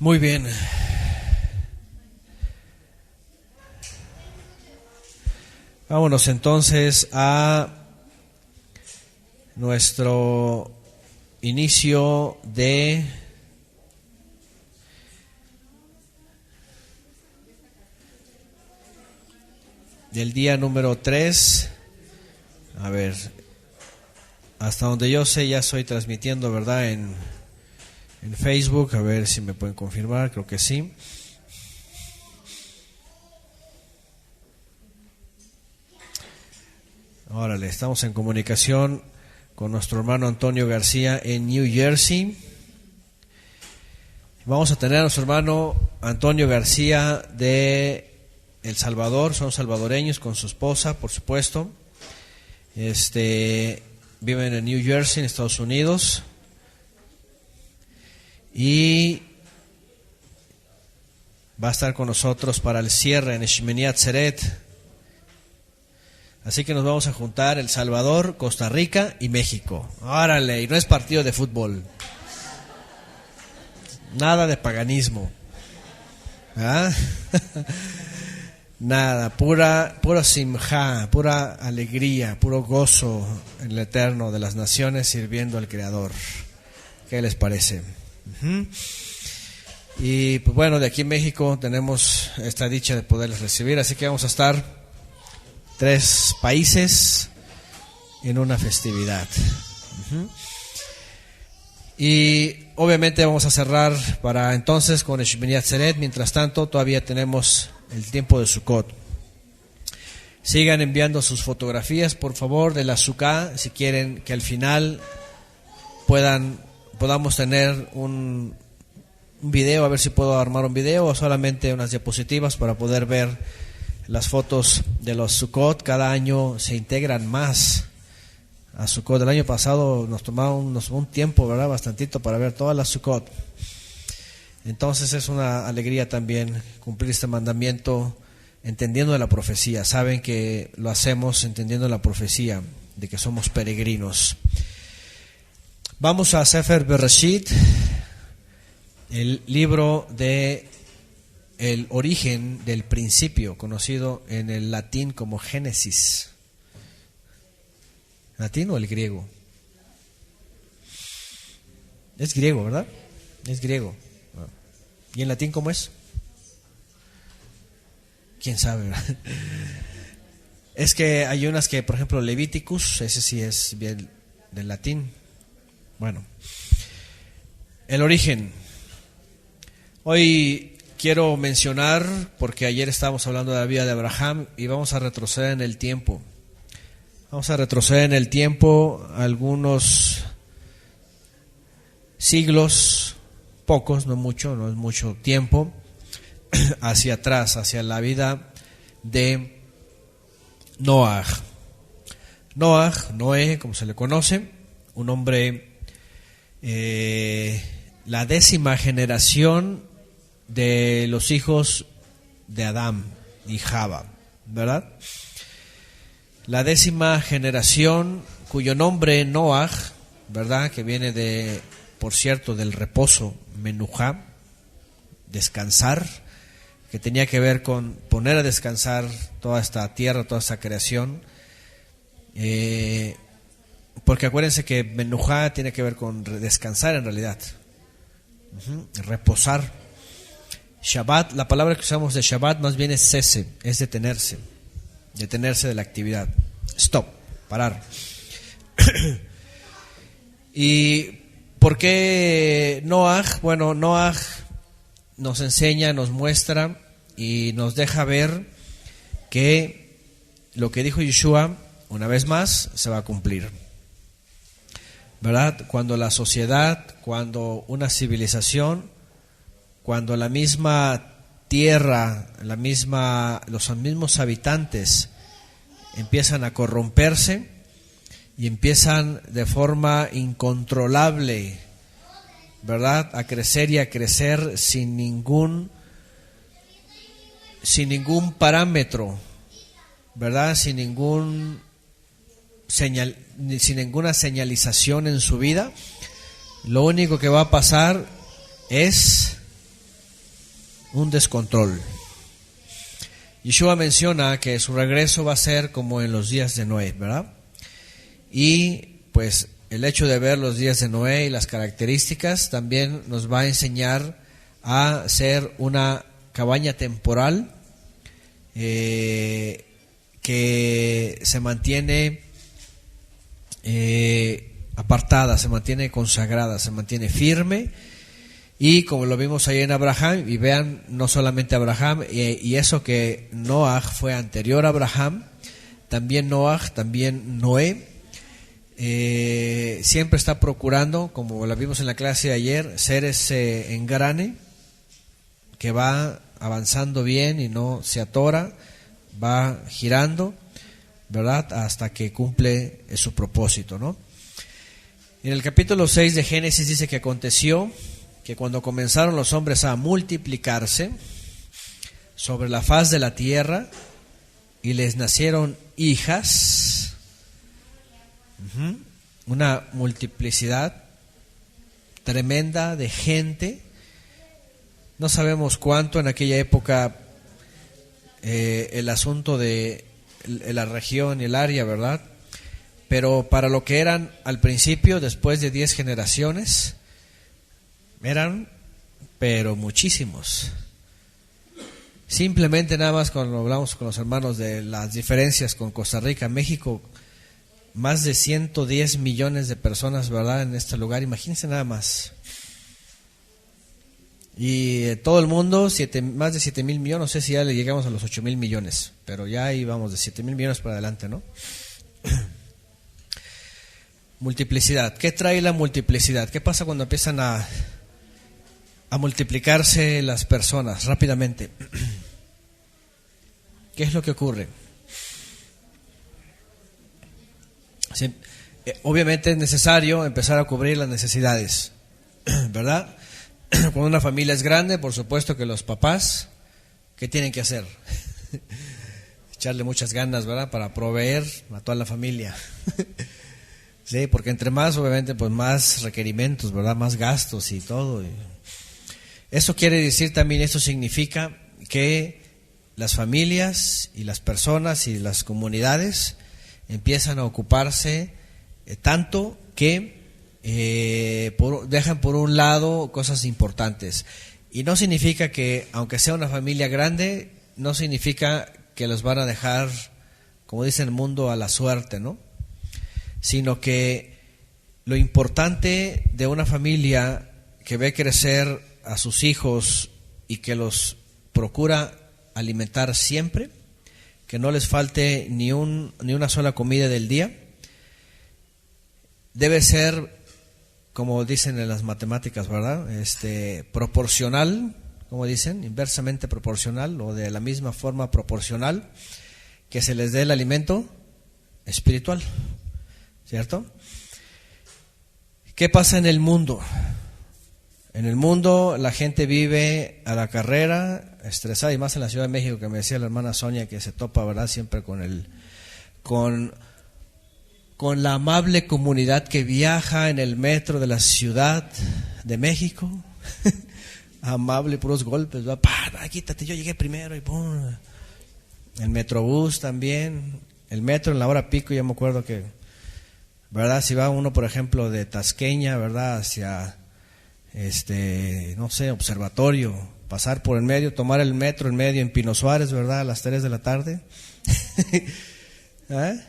Muy bien. Vámonos entonces a nuestro inicio del día número 3. A ver, hasta donde yo sé ya estoy transmitiendo, ¿verdad? En Facebook, a ver si me pueden confirmar, creo que sí. Órale, estamos en comunicación con nuestro hermano Antonio García en New Jersey. Vamos a tener a nuestro hermano Antonio García de El Salvador, son salvadoreños con su esposa, por supuesto. Viven en New Jersey, en Estados Unidos. Y va a estar con nosotros para el cierre en Shemini Atzeret. Así que nos vamos a juntar El Salvador, Costa Rica y México. Órale, y no es partido de fútbol. Nada de paganismo. ¿Ah? Nada, pura simja, pura alegría, puro gozo en el Eterno de las naciones sirviendo al Creador. ¿Qué les parece? Y pues bueno, de aquí en México tenemos esta dicha de poderles recibir, así que vamos a estar 3 países en una festividad. Y obviamente vamos a cerrar para entonces con el Shemini Atzeret. Mientras tanto todavía tenemos el tiempo de Sukkot. Sigan enviando sus fotografías, por favor, de la Sukkah, si quieren que al final podamos tener un video, a ver si puedo armar un video o solamente unas diapositivas para poder ver las fotos de los Sukkot. Cada año se integran más a Sukkot. El año pasado nos tomó un tiempo, ¿verdad? Bastantito para ver todas las Sukkot. Entonces es una alegría también cumplir este mandamiento entendiendo la profecía. Saben que lo hacemos entendiendo la profecía de que somos peregrinos. Vamos a Sefer Bereshit, el libro de el origen del principio, conocido en el latín como Génesis. ¿Latín o el griego? Es griego, ¿verdad? Es griego. ¿Y en latín cómo es? ¿Quién sabe, verdad? Es que hay unas que, por ejemplo, Leviticus, ese sí es bien del latín. Bueno, el origen. Hoy quiero mencionar, porque ayer estábamos hablando de la vida de Abraham y vamos a retroceder en el tiempo. Vamos a retroceder en el tiempo algunos siglos, pocos, no mucho, no es mucho tiempo, hacia atrás, hacia la vida de Noaj. Noé, como se le conoce, un hombre, la 10ª generación de los hijos de Adán y Java, ¿verdad? La 10ª generación, cuyo nombre Noaj, ¿verdad? Que viene de, por cierto, del reposo, menujá, descansar, que tenía que ver con poner a descansar toda esta tierra, toda esta creación. Porque acuérdense que menujá tiene que ver con descansar en realidad, reposar. Shabbat, la palabra que usamos de Shabbat más bien es cese, es detenerse de la actividad. Stop, parar. ¿Y por qué Noaj? Bueno, Noaj nos enseña, nos muestra y nos deja ver que lo que dijo Yeshua, una vez más, se va a cumplir, ¿verdad? Cuando la sociedad, cuando una civilización, cuando la misma tierra, los mismos habitantes empiezan a corromperse y empiezan de forma incontrolable, ¿verdad?, a crecer y a crecer sin ningún parámetro, ¿verdad?, sin ninguna señalización en su vida. Lo único que va a pasar es un descontrol. Yeshua menciona que su regreso va a ser como en los días de Noé, ¿verdad? Y pues el hecho de ver los días de Noé y las características también nos va a enseñar a ser una cabaña temporal que se mantiene apartada, se mantiene consagrada, se mantiene firme. Y como lo vimos ahí en Abraham, y vean, no solamente Abraham, y eso que Noah fue anterior a Abraham, también Noah, también Noé, siempre está procurando, como lo vimos en la clase de ayer, ser ese engrane que va avanzando bien y no se atora, va girando, ¿verdad? Hasta que cumple su propósito, ¿no? En el capítulo 6 de Génesis dice que aconteció que cuando comenzaron los hombres a multiplicarse sobre la faz de la tierra y les nacieron hijas, una multiplicidad tremenda de gente, no sabemos cuánto en aquella época, el asunto de la región y el área, ¿verdad? Pero para lo que eran al principio, después de 10 generaciones, eran, pero muchísimos. Simplemente nada más cuando hablamos con los hermanos de las diferencias con Costa Rica, México, más de 110 millones de personas, ¿verdad? En este lugar, imagínense nada más. Y todo el mundo, más de 7,000 millones, no sé si ya le llegamos a los 8,000 millones, pero ya ahí vamos de 7,000 millones para adelante, ¿no? Multiplicidad. ¿Qué trae la multiplicidad? ¿Qué pasa cuando empiezan a multiplicarse las personas rápidamente? ¿Qué es lo que ocurre? Sí, obviamente es necesario empezar a cubrir las necesidades, ¿verdad? Cuando una familia es grande, por supuesto que los papás, ¿qué tienen que hacer? Echarle muchas ganas, ¿verdad? Para proveer a toda la familia. Sí, porque entre más, obviamente, pues más requerimientos, ¿verdad? Más gastos y todo. Eso quiere decir también, eso significa que las familias y las personas y las comunidades empiezan a ocuparse tanto que dejan por un lado cosas importantes. Y no significa que, aunque sea una familia grande, no significa que los van a dejar, como dice el mundo, a la suerte, ¿no? Sino que lo importante de una familia que ve crecer a sus hijos y que los procura alimentar siempre, que no les falte ni una sola comida del día, debe ser, como dicen en las matemáticas, ¿verdad? Proporcional, como dicen, inversamente proporcional o de la misma forma proporcional que se les dé el alimento espiritual, ¿cierto? ¿Qué pasa en el mundo? En el mundo la gente vive a la carrera, estresada, y más en la Ciudad de México, que me decía la hermana Sonia que se topa, ¿verdad? Siempre con la amable comunidad que viaja en el metro de la Ciudad de México. Amable, puros golpes, ¿verdad? Quítate, yo llegué primero y ¡pum! El metrobús también, el metro en la hora pico, yo me acuerdo que, ¿verdad? Si va uno, por ejemplo, de Tasqueña, ¿verdad? Hacia no sé, Observatorio, pasar por el medio, tomar el metro en medio en Pino Suárez, ¿verdad? A las 3 de la tarde. ¿Eh?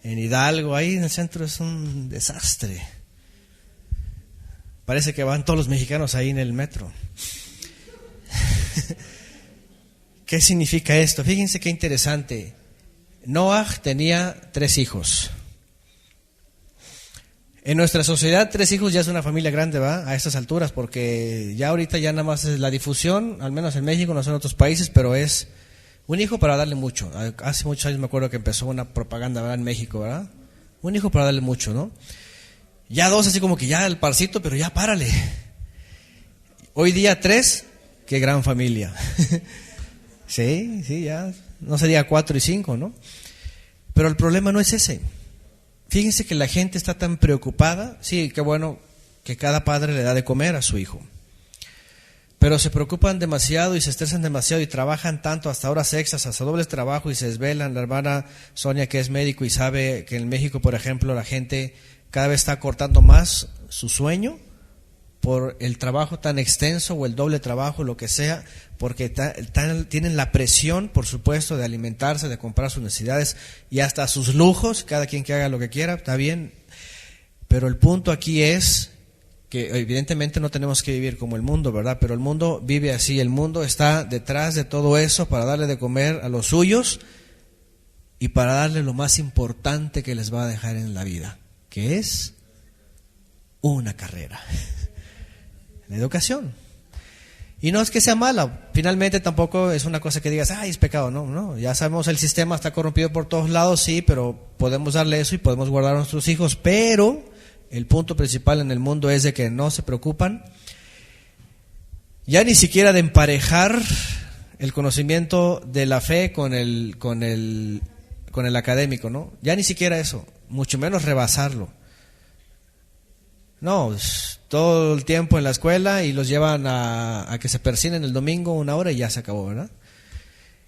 En Hidalgo, ahí en el centro es un desastre. Parece que van todos los mexicanos ahí en el metro. ¿Qué significa esto? Fíjense qué interesante. Noah tenía 3 hijos. En nuestra sociedad 3 hijos ya es una familia grande, ¿va? A estas alturas, porque ya ahorita ya nada más es la difusión, al menos en México, no son en otros países, pero es un hijo para darle mucho. Hace muchos años me acuerdo que empezó una propaganda, ¿verdad? En México, ¿verdad? Un hijo para darle mucho, ¿no? Ya 2 así como que ya el parcito, pero ya párale. Hoy día 3, qué gran familia. Sí, ya. No sería 4 y 5, ¿no? Pero el problema no es ese. Fíjense que la gente está tan preocupada. Sí, qué bueno que cada padre le da de comer a su hijo. Pero se preocupan demasiado y se estresan demasiado y trabajan tanto, hasta horas extras, hasta dobles trabajo, y se desvelan. La hermana Sonia, que es médico y sabe que en México, por ejemplo, la gente cada vez está cortando más su sueño por el trabajo tan extenso o el doble trabajo, lo que sea, porque tienen la presión, por supuesto, de alimentarse, de comprar sus necesidades y hasta sus lujos. Cada quien que haga lo que quiera, está bien. Pero el punto aquí es que evidentemente no tenemos que vivir como el mundo, ¿verdad? Pero el mundo vive así, el mundo está detrás de todo eso para darle de comer a los suyos y para darle lo más importante que les va a dejar en la vida, que es una carrera, la educación. Y no es que sea mala, finalmente tampoco es una cosa que digas, ay, es pecado, no, ya sabemos, el sistema está corrompido por todos lados, sí, pero podemos darle eso y podemos guardar a nuestros hijos, pero el punto principal en el mundo es de que no se preocupan ya ni siquiera de emparejar el conocimiento de la fe con el académico, ¿no? Ya ni siquiera eso, mucho menos rebasarlo. No, todo el tiempo en la escuela y los llevan a que se persinen el domingo 1 hora y ya se acabó, ¿verdad?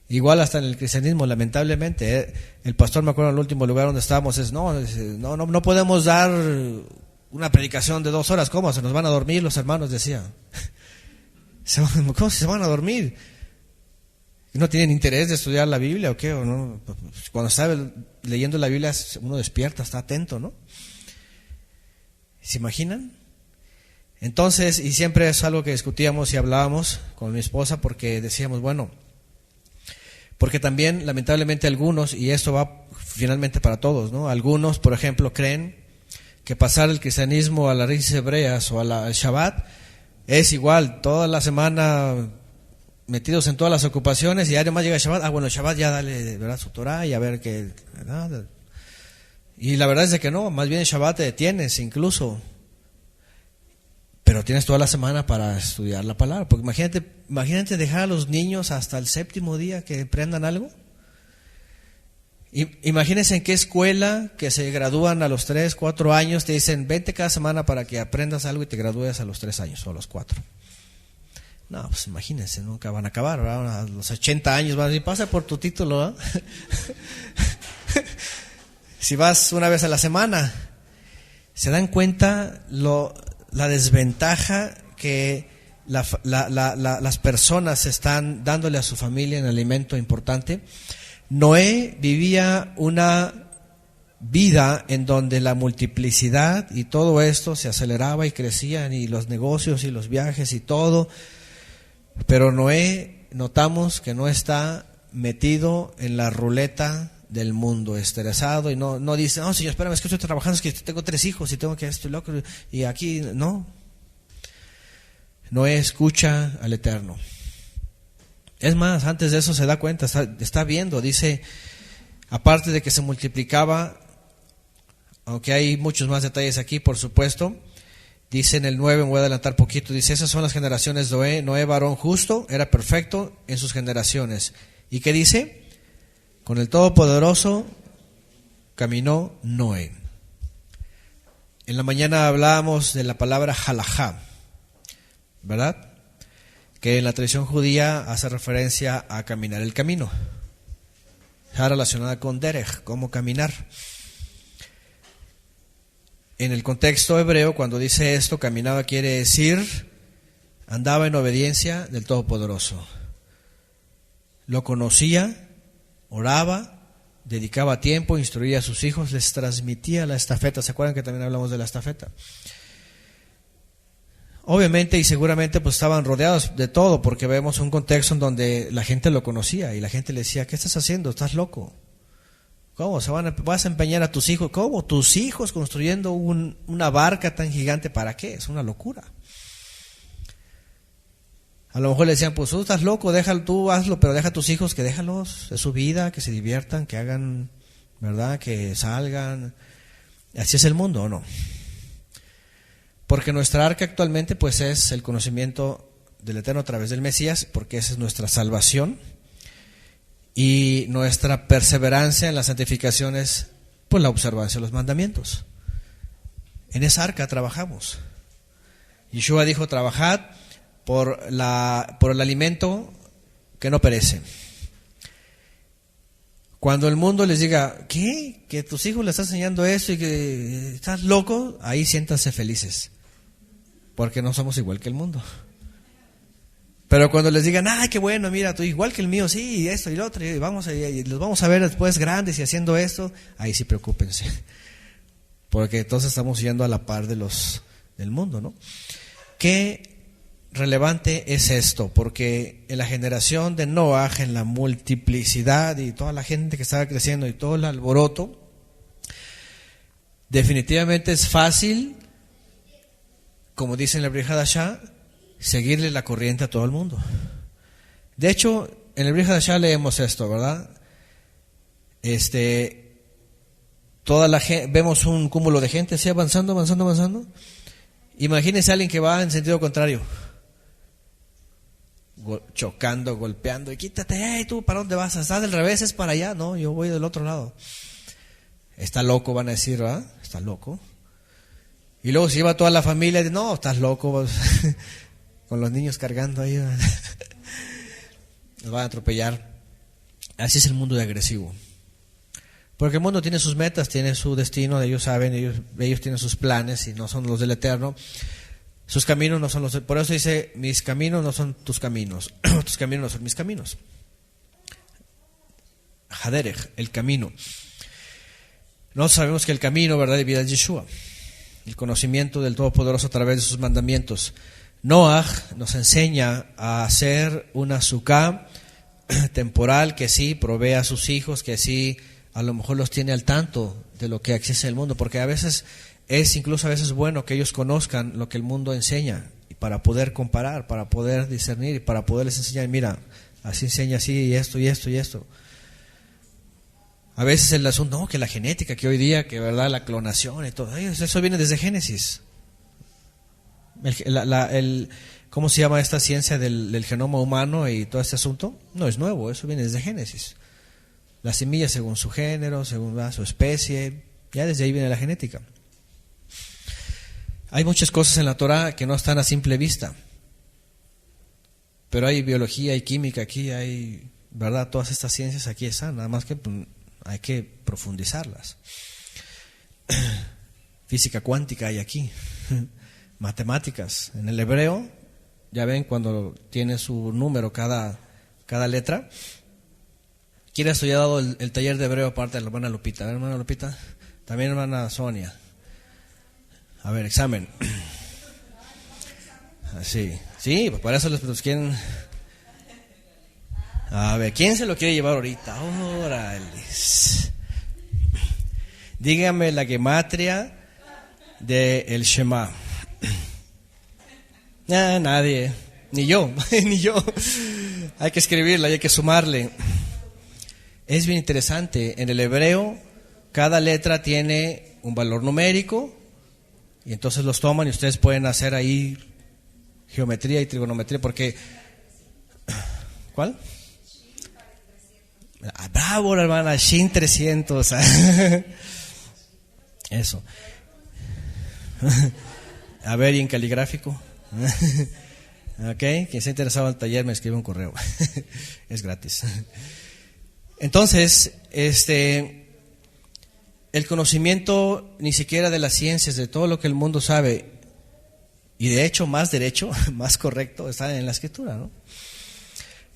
Igual hasta en el cristianismo, lamentablemente, el pastor, me acuerdo en el último lugar donde estábamos, no podemos dar una predicación de 2 horas, ¿cómo? Se nos van a dormir los hermanos, decía. ¿Cómo se van a dormir? ¿No tienen interés de estudiar la Biblia o qué? ¿O no? Cuando está leyendo la Biblia uno despierta, está atento, ¿no? ¿Se imaginan? Entonces, y siempre es algo que discutíamos y hablábamos con mi esposa, porque decíamos, bueno, porque también lamentablemente algunos, y esto va finalmente para todos, ¿no? Algunos, por ejemplo, creen que pasar el cristianismo a las raíces hebreas o al Shabbat es igual, toda la semana metidos en todas las ocupaciones, y además llega el Shabbat, bueno, el Shabbat ya dale, ¿verdad?, su Torah y a ver qué, ¿verdad? Y la verdad es de que no, más bien el Shabbat te detienes incluso, pero tienes toda la semana para estudiar la palabra. Porque imagínate dejar a los niños hasta el 7º día que aprendan algo. Imagínense en qué escuela que se gradúan a los 3, 4 años, te dicen, vente cada semana para que aprendas algo y te gradúes a los 3 años o a los 4. No, pues imagínense, nunca van a acabar, ¿verdad? A los 80 años van a decir, pasa por tu título, ¿eh? Si vas una vez a la semana, ¿se dan cuenta la desventaja que las personas están dándole a su familia en alimento importante? Noé vivía una vida en donde la multiplicidad y todo esto se aceleraba y crecían, y los negocios y los viajes y todo, pero Noé notamos que no está metido en la ruleta del mundo, estresado, y no dice, no, señor, espérame, es que estoy trabajando, es que tengo 3 hijos y tengo que esto y lo otro, y aquí, no. Noé escucha al Eterno. Es más, antes de eso se da cuenta, está viendo, dice, aparte de que se multiplicaba, aunque hay muchos más detalles aquí, por supuesto, dice en el 9, me voy a adelantar poquito, dice, esas son las generaciones de Noé. Noé, varón justo, era perfecto en sus generaciones. ¿Y qué dice? Con el Todopoderoso caminó Noé. En la mañana hablábamos de la palabra halajá, ¿verdad? Que en la tradición judía hace referencia a caminar el camino. Está relacionada con derech, cómo caminar. En el contexto hebreo, cuando dice esto, caminaba quiere decir andaba en obediencia del Todopoderoso. Lo conocía, oraba, dedicaba tiempo, instruía a sus hijos, les transmitía la estafeta. ¿Se acuerdan que también hablamos de la estafeta? Obviamente y seguramente pues estaban rodeados de todo, porque vemos un contexto en donde la gente lo conocía y la gente le decía, ¿qué estás haciendo? ¿Estás loco? ¿Cómo? ¿Vas a empeñar a tus hijos? ¿Cómo? ¿Tus hijos construyendo una barca tan gigante? ¿Para qué? Es una locura. A lo mejor le decían, pues tú estás loco, déjalo, tú hazlo, pero deja a tus hijos, que déjalos, es su vida, que se diviertan, que hagan, ¿verdad? Que salgan. Así es el mundo, ¿o no? Porque nuestra arca actualmente pues es el conocimiento del Eterno a través del Mesías, porque esa es nuestra salvación, y nuestra perseverancia en la santificación es pues la observancia de los mandamientos. En esa arca trabajamos. Yeshua dijo, trabajad por el alimento que no perece. Cuando el mundo les diga, ¿qué? Que tus hijos les están enseñando eso y que estás loco, ahí siéntanse felices, porque no somos igual que el mundo. Pero cuando les digan, ay, qué bueno, mira, tú igual que el mío, sí, y esto y lo otro, y los vamos a ver después grandes y haciendo esto, ahí sí preocúpense, porque entonces estamos yendo a la par del mundo, ¿no? ¿Qué relevante es esto? Porque en la generación de Noah, en la multiplicidad y toda la gente que estaba creciendo y todo el alboroto, definitivamente es fácil, como dice en la Brit Hadashah, seguirle la corriente a todo el mundo. De hecho, en el Brit Hadashah leemos esto, ¿verdad? Toda la gente, vemos un cúmulo de gente así avanzando. Imagínense a alguien que va en sentido contrario, chocando, golpeando, y quítate, hey, tú, ¿para dónde vas? ¿Estás del revés? ¿Es para allá? No, yo voy del otro lado. Está loco, van a decir, ¿verdad? Está loco. Y luego se lleva toda la familia y dice, no, estás loco, con los niños cargando ahí, los van a atropellar. Así es el mundo de agresivo. Porque el mundo tiene sus metas, tiene su destino, ellos saben, ellos tienen sus planes y no son los del Eterno. Sus caminos no son los... Por eso dice, mis caminos no son tus caminos, tus caminos no son mis caminos. Haderech, el camino. Nosotros sabemos que el camino, verdad, y vida es Yeshua, el conocimiento del Todopoderoso a través de sus mandamientos. Noah nos enseña a hacer una suká temporal que sí provee a sus hijos, que sí a lo mejor los tiene al tanto de lo que existe en el mundo, porque a veces incluso a veces bueno que ellos conozcan lo que el mundo enseña, y para poder comparar, para poder discernir y para poderles enseñar, mira, así enseña así y esto y esto y esto. A veces el asunto, no, que la genética, que hoy día, que verdad, la clonación y todo, eso viene desde Génesis. ¿Cómo se llama esta ciencia del genoma humano y todo este asunto? No es nuevo, eso viene desde Génesis. La semilla según su género, según su especie, ya desde ahí viene la genética. Hay muchas cosas en la Torah que no están a simple vista, pero hay biología, hay química aquí, hay, verdad, todas estas ciencias aquí están, nada más que hay que profundizarlas. Física cuántica hay aquí, matemáticas. En el hebreo, ya ven cuando tiene su número cada letra. ¿Quién ha estudiado el taller de hebreo aparte de la hermana Lupita? A ver, hermana Lupita, también hermana Sonia. A ver, examen. Sí, pues para eso los quieren. A ver, ¿quién se lo quiere llevar ahorita? Órale. Dígame la gematria de el Shema. Nadie, ni yo, ni yo. Hay que escribirla y hay que sumarle. Es bien interesante. En el hebreo, cada letra tiene un valor numérico. Y entonces los toman y ustedes pueden hacer ahí geometría y trigonometría, porque... ¿Cuál? Bravo, la hermana, Shin 300. Eso. A ver, ¿y en caligráfico? Ok, quien esté interesado en el taller me escribe un correo. Es gratis. Entonces, el conocimiento ni siquiera de las ciencias, de todo lo que el mundo sabe, y de hecho más derecho, más correcto, está en la Escritura, ¿no?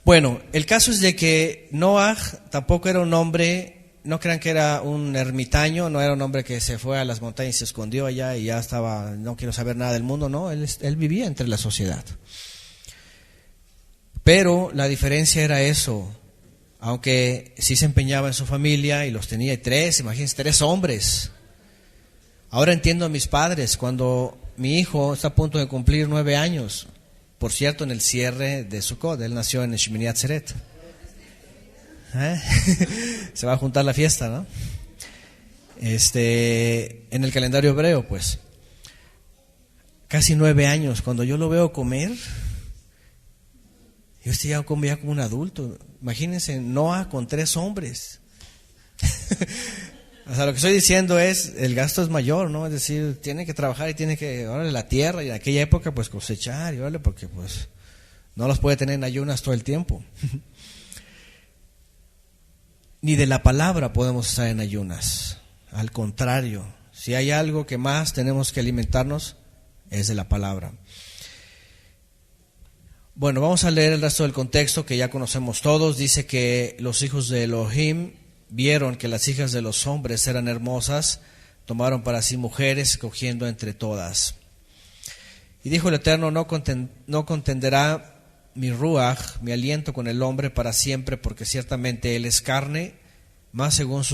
Bueno, el caso es de que Noah tampoco era un hombre, no crean que era un ermitaño, no era un hombre que se fue a las montañas y se escondió allá y ya estaba, no quiero saber nada del mundo, no, él vivía entre la sociedad. Pero la diferencia era eso. Aunque sí se empeñaba en su familia y los tenía imagínense, 3 hombres. Ahora entiendo a mis padres cuando mi hijo está a punto de cumplir 9 años. Por cierto, en el cierre de Sukkot, él nació en Shmini Atzeret. Se va a juntar la fiesta, ¿no? En el calendario hebreo, pues. Casi 9 años. Cuando yo lo veo comer, yo ya comía como un adulto. Imagínense, Noah con 3 hombres. O sea, lo que estoy diciendo es, el gasto es mayor, ¿no? Es decir, tiene que trabajar y tiene que, órale, la tierra, y en aquella época, pues cosechar, y órale, porque pues No los puede tener en ayunas todo el tiempo. Ni de la palabra podemos estar en ayunas. Al contrario, si hay algo que más tenemos que alimentarnos, es de la palabra. Bueno, vamos a leer el resto del contexto que ya conocemos todos. Dice que los hijos de Elohim vieron que las hijas de los hombres eran hermosas, tomaron para sí mujeres, escogiendo entre todas. Y dijo el Eterno, no contenderá mi ruach, mi aliento con el hombre para siempre, porque ciertamente él es carne, más serán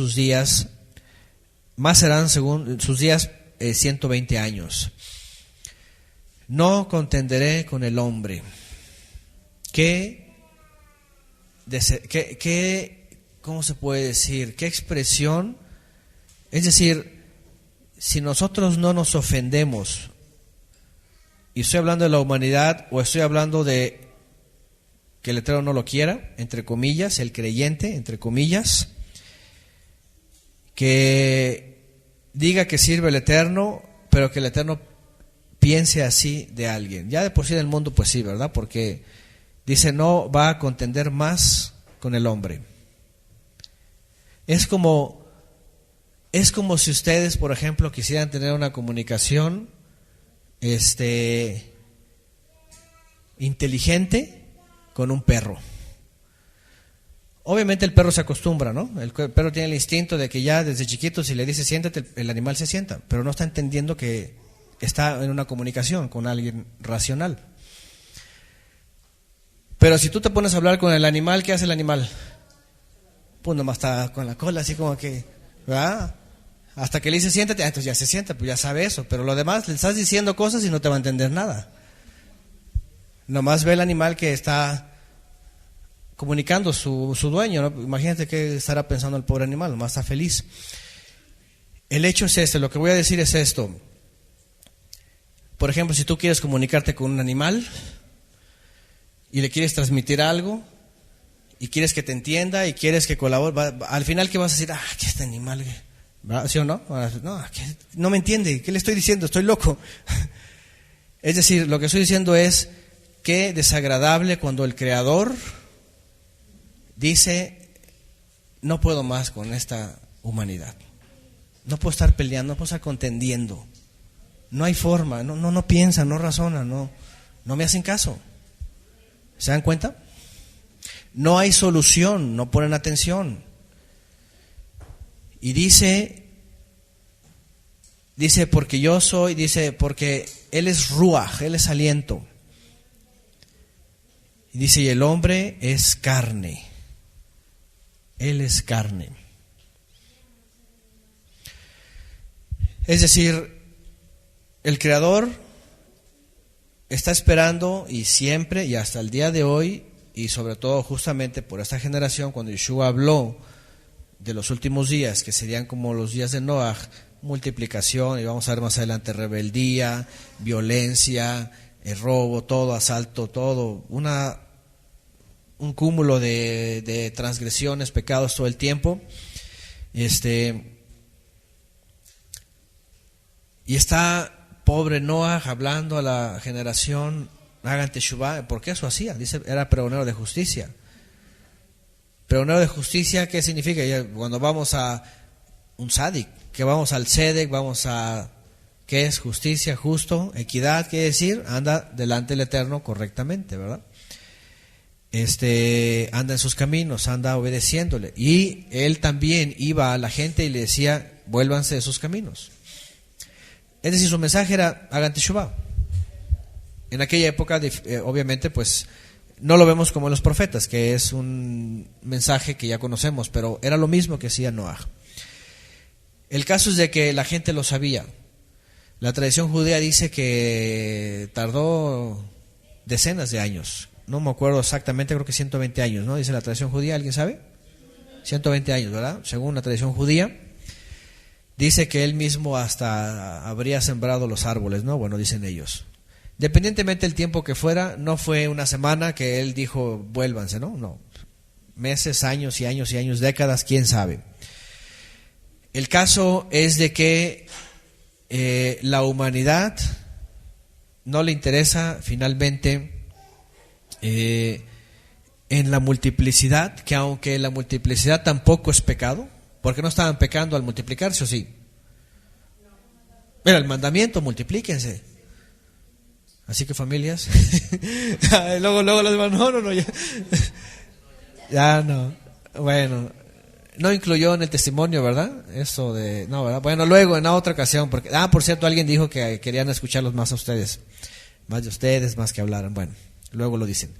según sus días 120 años. No contenderé con el hombre. ¿Cómo se puede decir? ¿Qué expresión? Es decir, si nosotros no nos ofendemos, y estoy hablando de la humanidad, o estoy hablando de que el Eterno no lo quiera, entre comillas, el creyente, entre comillas, que diga que sirve el Eterno, pero que el Eterno piense así de alguien. Ya de por sí en el mundo, pues sí, ¿verdad? Porque dice, no va a contender más con el hombre. Es como si ustedes, por ejemplo, quisieran tener una comunicación inteligente con un perro. Obviamente el perro se acostumbra, ¿no? El perro tiene el instinto de que ya desde chiquito si le dice siéntate, el animal se sienta, pero no está entendiendo que está en una comunicación con alguien racional. Pero si tú te pones a hablar con el animal, ¿qué hace el animal? Pues nomás está con la cola así como que, ¿verdad? Hasta que le dice siéntate, entonces ya se sienta, pues ya sabe eso. Pero lo demás, le estás diciendo cosas y no te va a entender nada. Nomás ve el animal que está comunicando su dueño, ¿no? Imagínate qué estará pensando el pobre animal, nomás está feliz. El hecho es lo que voy a decir es esto. Por ejemplo, si tú quieres comunicarte con un animal y le quieres transmitir algo y quieres que te entienda y quieres que colabore, al final ¿qué vas a decir? Que este animal, ¿verdad? ¿Sí o no? No me entiende, ¿qué le estoy diciendo? Estoy loco. Es decir, lo que estoy diciendo es qué desagradable cuando el Creador dice, no puedo más con esta humanidad, no puedo estar peleando, no puedo estar contendiendo, no hay forma, no piensan, no razonan, no me hacen caso. ¿Se dan cuenta? No hay solución, no ponen atención. Y dice porque yo soy, porque Él es ruach, Él es aliento. Y dice, y el hombre es carne. Él es carne. Es decir, el Creador está esperando y siempre y hasta el día de hoy, y sobre todo justamente por esta generación, cuando Yeshua habló de los últimos días, que serían como los días de Noaj, multiplicación, y vamos a ver más adelante rebeldía, violencia, robo, todo, asalto, todo, un cúmulo de transgresiones, pecados todo el tiempo. Y está pobre Noaj hablando a la generación, hagan teshuvá, porque eso hacía, dice, era pregonero de justicia. Pregonero de justicia, ¿qué significa? Cuando vamos a un tzadik, que vamos al tzedek, vamos a, ¿qué es? Justicia, justo, equidad, quiere decir, anda delante del Eterno correctamente, ¿verdad? Anda en sus caminos, anda obedeciéndole. Y él también iba a la gente y le decía, vuélvanse de sus caminos. Es decir, su mensaje era, hagan teshuvá. En aquella época, obviamente, pues, no lo vemos como en los profetas, que es un mensaje que ya conocemos, pero era lo mismo que hacía Noaj. El caso es de que la gente lo sabía. La tradición judía dice que tardó decenas de años. No me acuerdo exactamente, creo que 120 años, ¿no? Dice la tradición judía, ¿alguien sabe? 120 años, ¿verdad? Según la tradición judía. Dice que él mismo hasta habría sembrado los árboles, ¿no? Bueno, dicen ellos. Dependientemente del tiempo que fuera, no fue una semana que él dijo, vuélvanse, ¿no? No. Meses, años y años y años, décadas, quién sabe. El caso es de que la humanidad no le interesa finalmente en la multiplicidad, que aunque la multiplicidad tampoco es pecado, porque no estaban pecando al multiplicarse, ¿o sí? Mira, el mandamiento, multiplíquense. Así que familias, luego los demás, no, ya no, bueno, no incluyó en el testimonio, ¿verdad? Eso de, no, ¿verdad? Bueno, luego en la otra ocasión, porque, por cierto, alguien dijo que querían escucharlos más a ustedes, más que hablaran, bueno, luego lo dicen.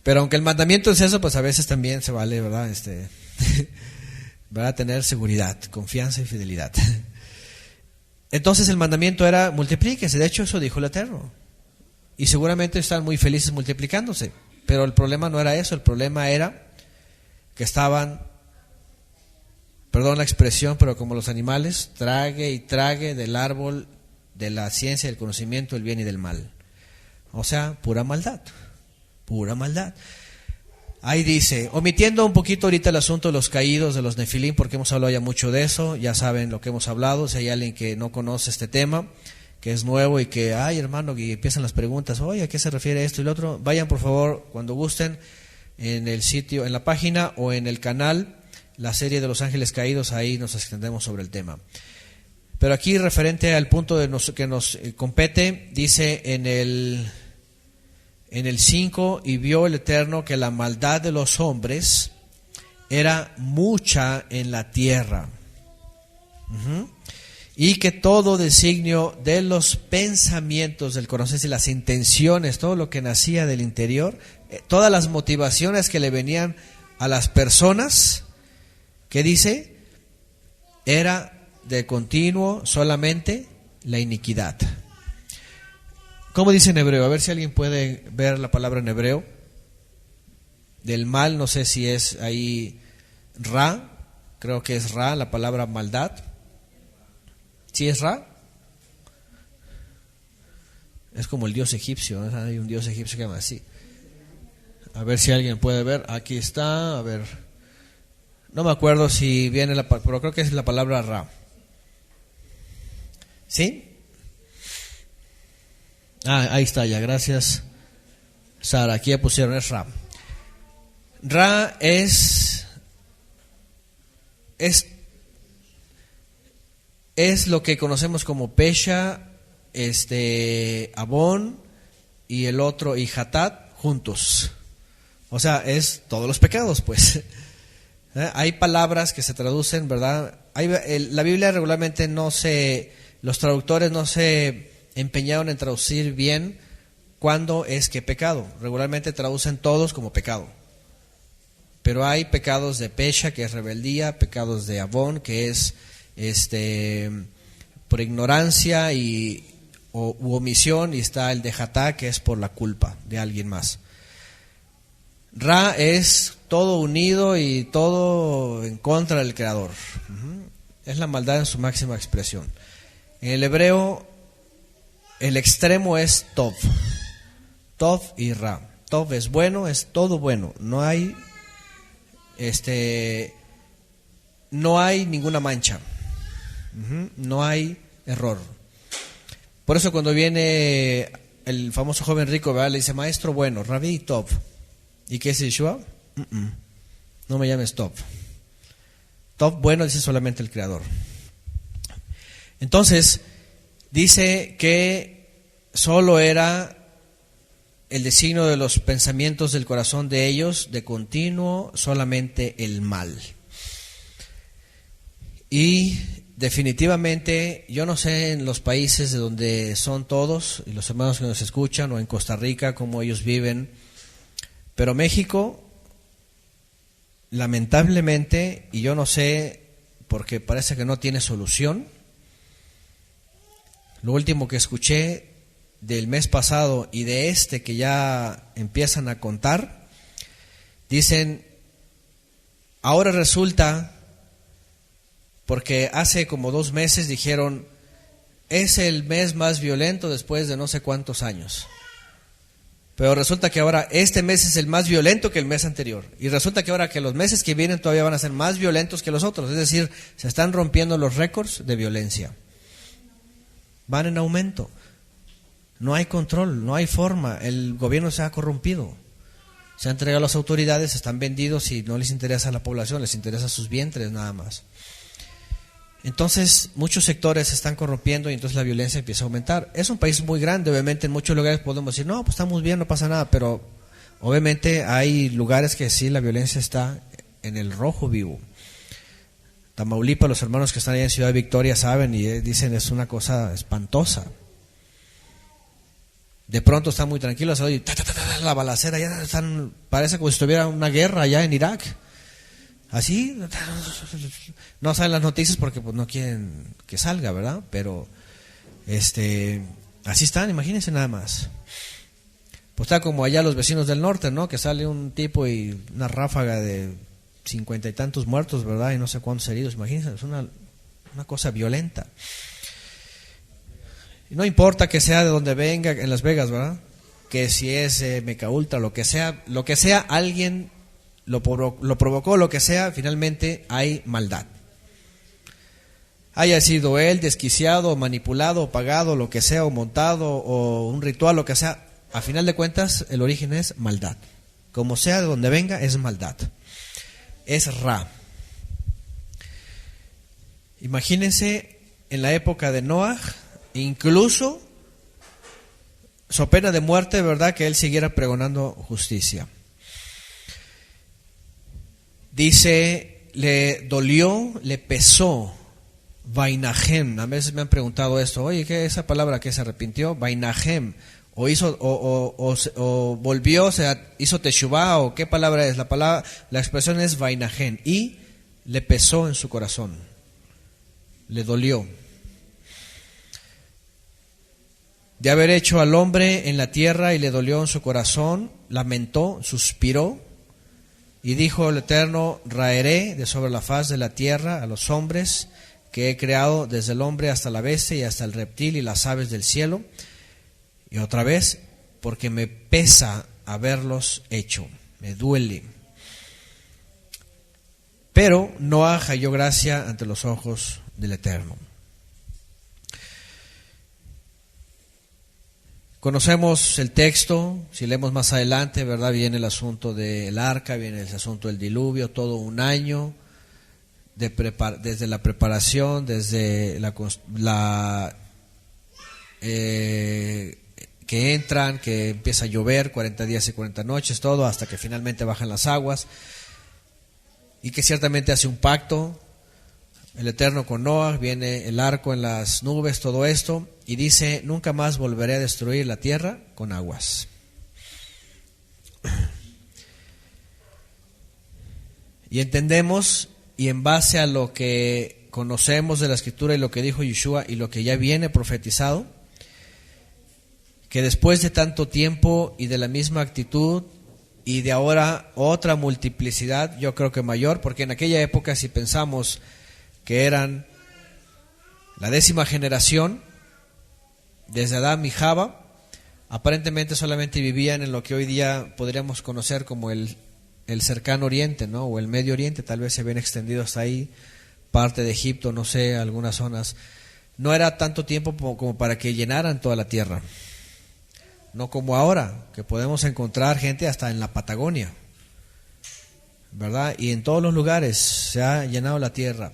Pero aunque el mandamiento es eso, pues a veces también se vale, ¿verdad? ¿Verdad? Tener seguridad, confianza y fidelidad. Entonces el mandamiento era multiplíquense, de hecho eso dijo el Eterno. Y seguramente están muy felices multiplicándose, pero el problema no era eso, el problema era que estaban, perdón la expresión, pero como los animales, trague y trague del árbol de la ciencia, del conocimiento, del bien y del mal. O sea, pura maldad. Ahí dice, omitiendo un poquito ahorita el asunto de los caídos, de los nefilim, porque hemos hablado ya mucho de eso, ya saben lo que hemos hablado. Si hay alguien que no conoce este tema, que es nuevo y que, ay hermano, y empiezan las preguntas, oye, ¿a qué se refiere esto y lo otro? Vayan por favor, cuando gusten, en el sitio, en la página o en el canal, la serie de los ángeles caídos, ahí nos extendemos sobre el tema. Pero aquí, referente al punto que nos compete, dice en el 5, y vio el Eterno que la maldad de los hombres era mucha en la tierra, y que todo designio de los pensamientos del corazón, y las intenciones, todo lo que nacía del interior, todas las motivaciones que le venían a las personas, ¿qué dice? Era de continuo solamente la iniquidad. ¿Cómo dice en hebreo? A ver si alguien puede ver la palabra en hebreo. Del mal, no sé si es ahí ra, creo que es ra, la palabra maldad. ¿Sí es ra? Es como el dios egipcio, ¿no? Hay un dios egipcio que se llama así. A ver si alguien puede ver. Aquí está, a ver. No me acuerdo si viene pero creo que es la palabra ra. ¿Sí? Ahí está ya, gracias Sara, aquí ya pusieron, es Ra. Ra es lo que conocemos como Pesha, Abón y el otro y Hatat juntos. O sea, es todos los pecados, pues. Hay palabras que se traducen, ¿verdad? La Biblia regularmente los traductores no se empeñaron en traducir bien cuándo es que pecado. Regularmente traducen todos como pecado. Pero hay pecados de Pesha, que es rebeldía, pecados de Abón, que es por ignorancia u omisión, y está el de Hatá, que es por la culpa de alguien más. Ra es todo unido y todo en contra del Creador. Es la maldad en su máxima expresión. En el hebreo, el extremo es Tov. Tov y Ra. Tov es bueno, es todo bueno. No hay ninguna mancha. No hay error. Por eso cuando viene el famoso joven rico, ¿verdad?, le dice, maestro bueno, Rabí Tov. ¿Y qué es Yeshua? No me llames Tov. Tov bueno dice solamente el Creador. Entonces, dice que solo era el designio de los pensamientos del corazón de ellos, de continuo, solamente el mal. Y definitivamente, yo no sé en los países de donde son todos, y los hermanos que nos escuchan, o en Costa Rica, cómo ellos viven, pero México, lamentablemente, y yo no sé, porque parece que no tiene solución. Lo último que escuché del mes pasado y de que ya empiezan a contar, dicen, ahora resulta, porque hace como 2 meses dijeron, es el mes más violento después de no sé cuántos años. Pero resulta que ahora este mes es el más violento que el mes anterior. Y resulta que ahora que los meses que vienen todavía van a ser más violentos que los otros. Es decir, se están rompiendo los récords de violencia. Van en aumento. No hay control, no hay forma. El gobierno se ha corrompido. Se han entregado a las autoridades, están vendidos y no les interesa a la población, les interesa sus vientres nada más. Entonces, muchos sectores se están corrompiendo y entonces la violencia empieza a aumentar. Es un país muy grande, obviamente en muchos lugares podemos decir, no, pues estamos bien, no pasa nada, pero obviamente hay lugares que sí la violencia está en el rojo vivo. Tamaulipas, los hermanos que están allá en Ciudad Victoria saben y dicen es una cosa espantosa. De pronto están muy tranquilos, oye, la balacera, ya están, parece como si estuviera una guerra allá en Irak. Así, no salen las noticias porque pues no quieren que salga, ¿verdad? Pero así están, imagínense nada más. Pues está como allá los vecinos del norte, ¿no? Que sale un tipo y una ráfaga de 50 y tantos muertos, ¿verdad? Y no sé cuántos heridos, imagínense, es una cosa violenta. Y no importa que sea de donde venga, en Las Vegas, ¿verdad? Que si es Meca Ultra, lo que sea, alguien lo provocó, lo que sea, finalmente hay maldad. Haya sido él desquiciado, o manipulado, o pagado, lo que sea, o montado, o un ritual, lo que sea, a final de cuentas el origen es maldad. Como sea de donde venga, es maldad. Es Ra. Imagínense en la época de Noah, incluso so pena de muerte, ¿verdad?, que él siguiera pregonando justicia. Dice, le dolió, le pesó, vainahem. A veces me han preguntado esto, oye, ¿qué es esa palabra que se arrepintió? Vainahem. O hizo, o volvió, o sea, hizo teshuvá, o qué palabra es. La expresión es vainahem. Y le pesó en su corazón. Le dolió. De haber hecho al hombre en la tierra y le dolió en su corazón, lamentó, suspiró. Y dijo el Eterno, raeré de sobre la faz de la tierra a los hombres que he creado, desde el hombre hasta la bestia y hasta el reptil y las aves del cielo. Y otra vez, porque me pesa haberlos hecho, me duele. Pero Noah halló gracia ante los ojos del Eterno. Conocemos el texto, si leemos más adelante, ¿verdad? Viene el asunto del arca, viene el asunto del diluvio, todo un año, desde la preparación, desde que entran, que empieza a llover, 40 días y 40 noches, todo, hasta que finalmente bajan las aguas, y que ciertamente hace un pacto, el Eterno con Noah, viene el arco en las nubes, todo esto, y dice, nunca más volveré a destruir la tierra con aguas. Y entendemos, y en base a lo que conocemos de la Escritura y lo que dijo Yeshua y lo que ya viene profetizado, que después de tanto tiempo y de la misma actitud y de ahora otra multiplicidad, yo creo que mayor, porque en aquella época si pensamos que eran la 10ª generación, desde Adán y Java, aparentemente solamente vivían en lo que hoy día podríamos conocer como el cercano oriente, ¿no? O el Medio Oriente, tal vez se ven extendidos hasta ahí, parte de Egipto, no sé, algunas zonas. No era tanto tiempo como para que llenaran toda la tierra. No como ahora, que podemos encontrar gente hasta en la Patagonia, ¿verdad? Y en todos los lugares se ha llenado la tierra.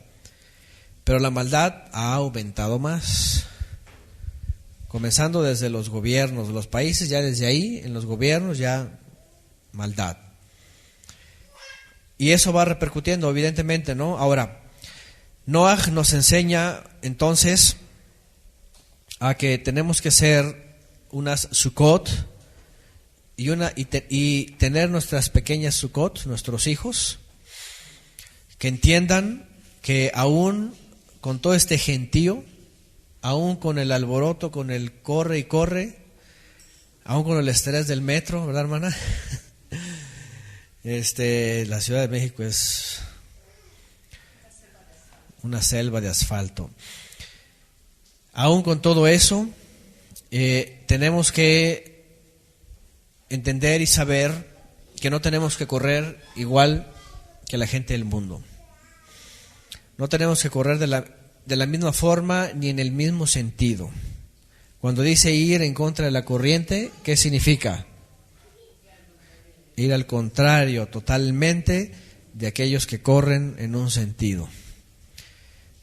Pero la maldad ha aumentado más. Comenzando desde los gobiernos, los países, ya desde ahí, en los gobiernos ya maldad. Y eso va repercutiendo, evidentemente, ¿no? Ahora, Noah nos enseña entonces a que tenemos que ser unas Sukkot y tener nuestras pequeñas Sukkot, nuestros hijos, que entiendan que aún con todo este gentío, aún con el alboroto, con el corre y corre, aún con el estrés del metro, ¿verdad, hermana? La Ciudad de México es una selva de asfalto. Aún con todo eso, tenemos que entender y saber que no tenemos que correr igual que la gente del mundo. No tenemos que correr de la misma forma ni en el mismo sentido. Cuando dice ir en contra de la corriente, ¿qué significa? Ir al contrario totalmente de aquellos que corren en un sentido.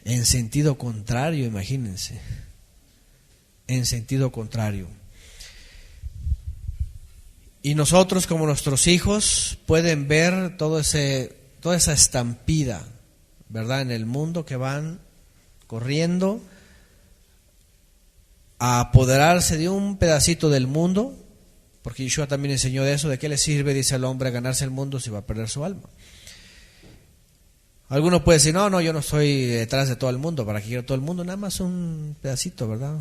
En sentido contrario, imagínense. En sentido contrario. Y nosotros, como nuestros hijos, pueden ver toda esa estampida, ¿verdad?, en el mundo, que van corriendo a apoderarse de un pedacito del mundo, porque Yeshua también enseñó de eso. ¿De qué le sirve, dice el hombre, ganarse el mundo si va a perder su alma? Alguno puede decir, no, yo no estoy detrás de todo el mundo, ¿para qué quiero todo el mundo? Nada más un pedacito, ¿verdad?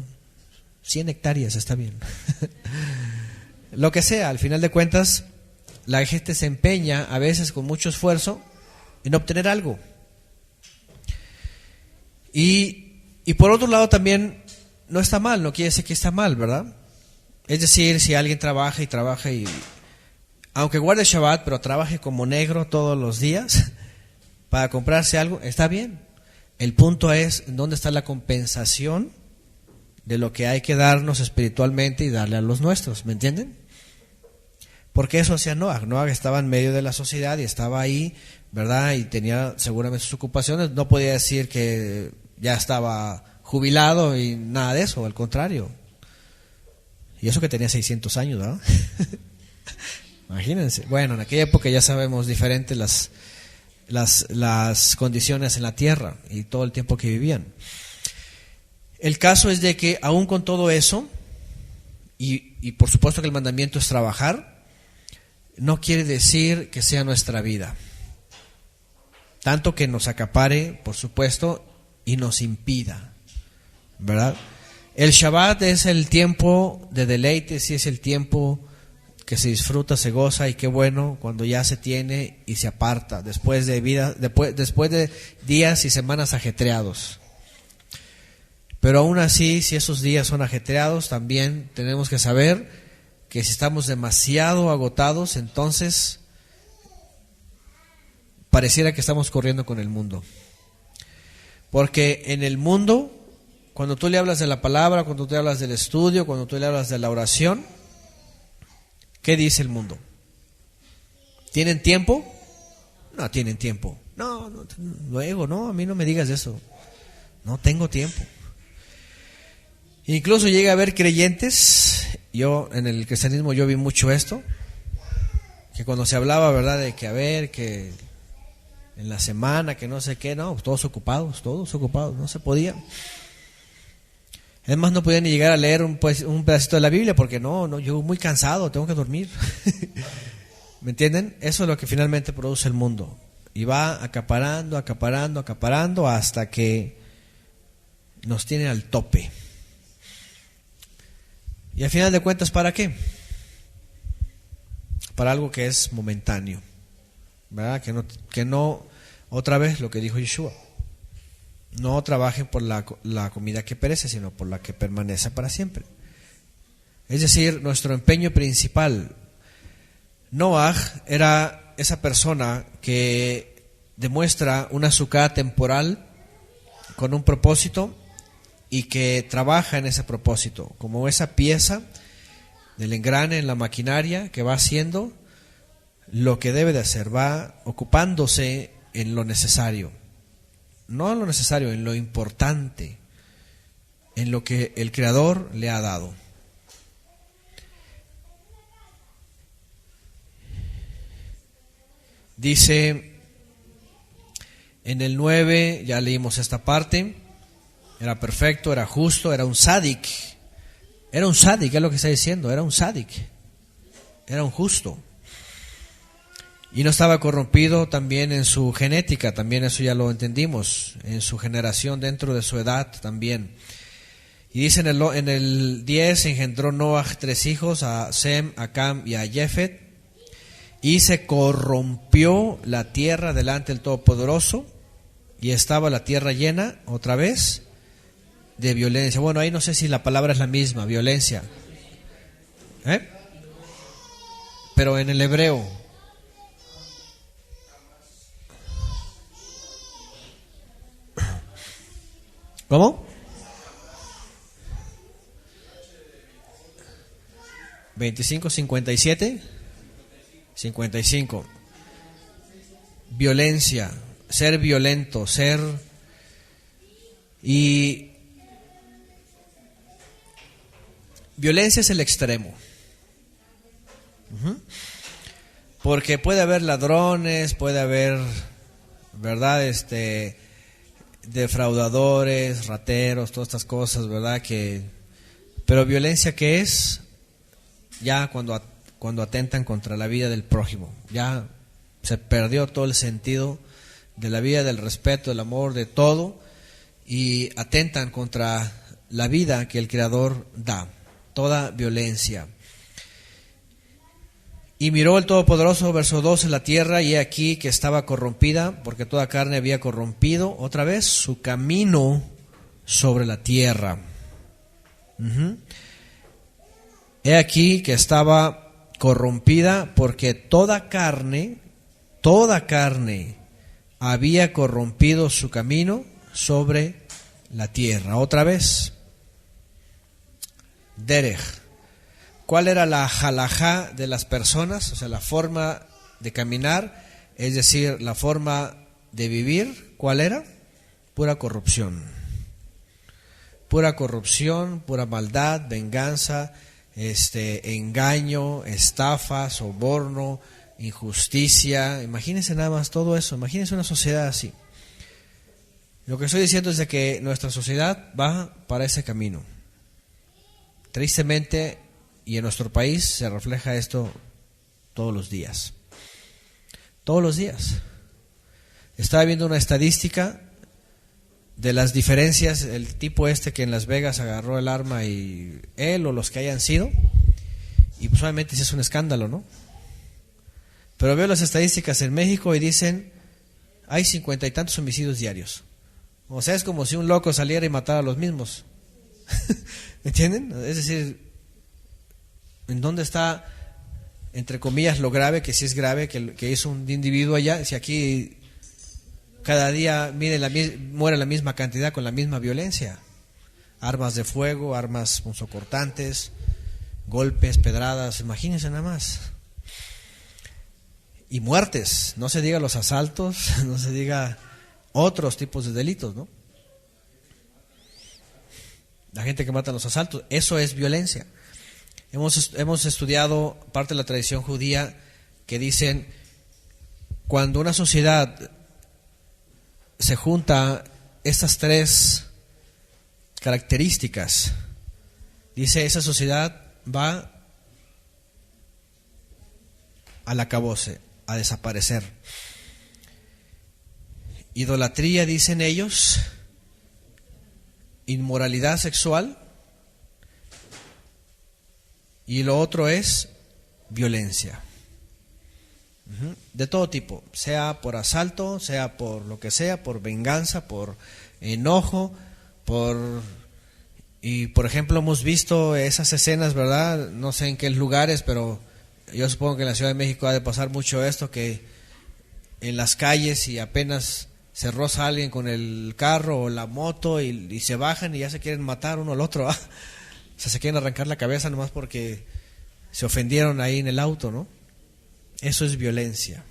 100 hectáreas está bien. Lo que sea, al final de cuentas, la gente se empeña a veces con mucho esfuerzo en obtener algo. Y por otro lado también no está mal, no quiere decir que está mal, ¿verdad? Es decir, si alguien trabaja y aunque guarde Shabbat, pero trabaje como negro todos los días para comprarse algo, está bien. El punto es dónde está la compensación de lo que hay que darnos espiritualmente y darle a los nuestros, ¿me entienden? Porque eso hacía Noah. Noah estaba en medio de la sociedad y estaba ahí, ¿verdad? Y tenía seguramente sus ocupaciones. No podía decir que ya estaba jubilado y nada de eso, al contrario. Y eso que tenía 600 años, ¿verdad? Imagínense. Bueno, en aquella época ya sabemos diferentes las condiciones en la tierra y todo el tiempo que vivían. El caso es de que aún con todo eso, y por supuesto que el mandamiento es trabajar, no quiere decir que sea nuestra vida. Tanto que nos acapare, por supuesto, y nos impida, ¿verdad? El Shabbat es el tiempo de deleites y es el tiempo que se disfruta, se goza, y qué bueno cuando ya se tiene y se aparta después de días y semanas ajetreados. Pero aún así, si esos días son ajetreados, también tenemos que saber que si estamos demasiado agotados, entonces pareciera que estamos corriendo con el mundo. Porque en el mundo, cuando tú le hablas de la palabra, cuando tú le hablas del estudio, cuando tú le hablas de la oración, ¿qué dice el mundo? ¿Tienen tiempo? No tienen tiempo. No, luego, no, a mí no me digas eso. No tengo tiempo. Incluso llega a haber creyentes, yo en el cristianismo yo vi mucho esto, que cuando se hablaba, ¿verdad?, de que en la semana, que no sé qué, no, todos ocupados, no se podía. Además no podía ni llegar a leer un pedacito de la Biblia porque no, yo muy cansado, tengo que dormir. ¿Me entienden? Eso es lo que finalmente produce el mundo. Y va acaparando hasta que nos tiene al tope. Y al final de cuentas, ¿para qué? Para algo que es momentáneo, ¿verdad? Que no, otra vez lo que dijo Yeshua, no trabajen por la comida que perece, sino por la que permanece para siempre. Es decir, nuestro empeño principal. Noah era esa persona que demuestra una sukkah temporal con un propósito y que trabaja en ese propósito, como esa pieza del engrane en la maquinaria que va haciendo lo que debe de hacer, va ocupándose en lo necesario, no en lo necesario, en lo importante, en lo que el Creador le ha dado. Dice en el 9, ya leímos esta parte, era perfecto, era justo, era un sádic, es lo que está diciendo, era un sádic, era un justo. Y no estaba corrompido también en su genética, también eso ya lo entendimos, en su generación, dentro de su edad también. Y dice en el 10, engendró Noah 3 hijos, a Sem, a Cam y a Jefet, y se corrompió la tierra delante del Todopoderoso, y estaba la tierra llena, otra vez, de violencia. Bueno, ahí no sé si la palabra es la misma, violencia. Pero en el hebreo. ¿Cómo? 25, 57, 55. Violencia, ser violento, y violencia es el extremo. Porque puede haber ladrones, puede haber, ¿verdad? Defraudadores, rateros, todas estas cosas, ¿verdad? Pero violencia, ¿qué es? Ya cuando atentan contra la vida del prójimo, ya se perdió todo el sentido de la vida, del respeto, del amor, de todo, y atentan contra la vida que el Creador da, toda violencia. Y miró el Todopoderoso, verso 12, la tierra, y he aquí que estaba corrompida, porque toda carne había corrompido, otra vez, su camino sobre la tierra. He aquí que estaba corrompida, porque toda carne había corrompido su camino sobre la tierra. Otra vez, Derech. ¿Cuál era la halajá de las personas? O sea, la forma de caminar, es decir, la forma de vivir. ¿Cuál era? Pura corrupción. Pura corrupción, pura maldad, venganza, engaño, estafa, soborno, injusticia. Imagínense nada más todo eso. Imagínense una sociedad así. Lo que estoy diciendo es de que nuestra sociedad va para ese camino. Tristemente, y en nuestro país se refleja esto todos los días. Todos los días. Estaba viendo una estadística de las diferencias, el tipo que en Las Vegas agarró el arma, y él o los que hayan sido, y pues obviamente sí es un escándalo, ¿no? Pero veo las estadísticas en México y dicen, hay 50 y tantos homicidios diarios. O sea, es como si un loco saliera y matara a los mismos. ¿Entienden? Es decir, ¿en dónde está, entre comillas, lo grave? Que sí es grave, que hizo un individuo allá. Si aquí cada día muere la misma cantidad con la misma violencia. Armas de fuego, armas punzocortantes, golpes, pedradas, imagínense nada más. Y muertes, no se diga los asaltos, no se diga otros tipos de delitos, ¿no? La gente que mata en los asaltos, eso es violencia. Hemos estudiado parte de la tradición judía que dicen, cuando una sociedad se junta estas tres características, dice, esa sociedad va al acabose, a desaparecer. Idolatría, dicen ellos, inmoralidad sexual, y lo otro es violencia. De todo tipo, sea por asalto, sea por lo que sea, por venganza, por enojo, y por ejemplo hemos visto esas escenas, ¿verdad? No sé en qué lugares, pero yo supongo que en la Ciudad de México ha de pasar mucho esto, que en las calles, y apenas se roza alguien con el carro o la moto, y se bajan y ya se quieren matar uno al otro, ¿ah? O sea, se quieren arrancar la cabeza nomás porque se ofendieron ahí en el auto, ¿no? Eso es violencia.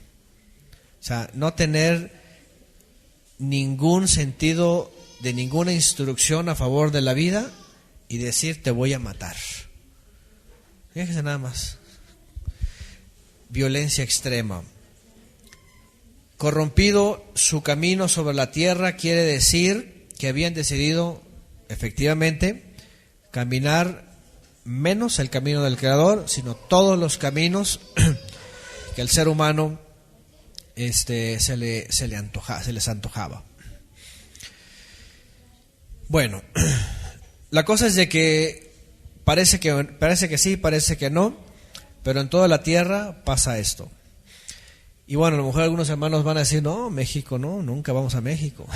O sea, no tener ningún sentido de ninguna instrucción a favor de la vida y decir, te voy a matar. Fíjense nada más. Violencia extrema. Corrompido su camino sobre la tierra quiere decir que habían decidido efectivamente caminar menos el camino del Creador, sino todos los caminos que el ser humano se les antojaba. Bueno, la cosa es de que parece que sí, parece que no, pero en toda la tierra pasa esto. Y bueno, a lo mejor algunos hermanos van a decir, no, México no, nunca vamos a México.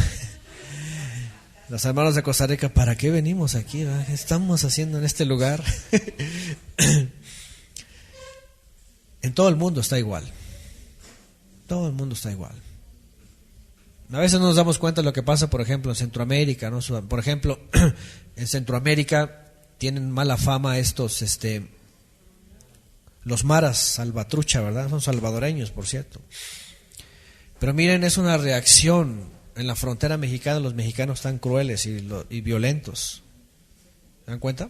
Los hermanos de Costa Rica, ¿para qué venimos aquí? ¿Qué estamos haciendo en este lugar? En todo el mundo está igual. Todo el mundo está igual. A veces no nos damos cuenta de lo que pasa, por ejemplo, en Centroamérica, ¿no? Por ejemplo, en Centroamérica tienen mala fama estos Los maras, salvatrucha, ¿verdad? Son salvadoreños, por cierto. Pero miren, es una reacción. En la frontera mexicana los mexicanos están crueles y violentos. ¿Se dan cuenta?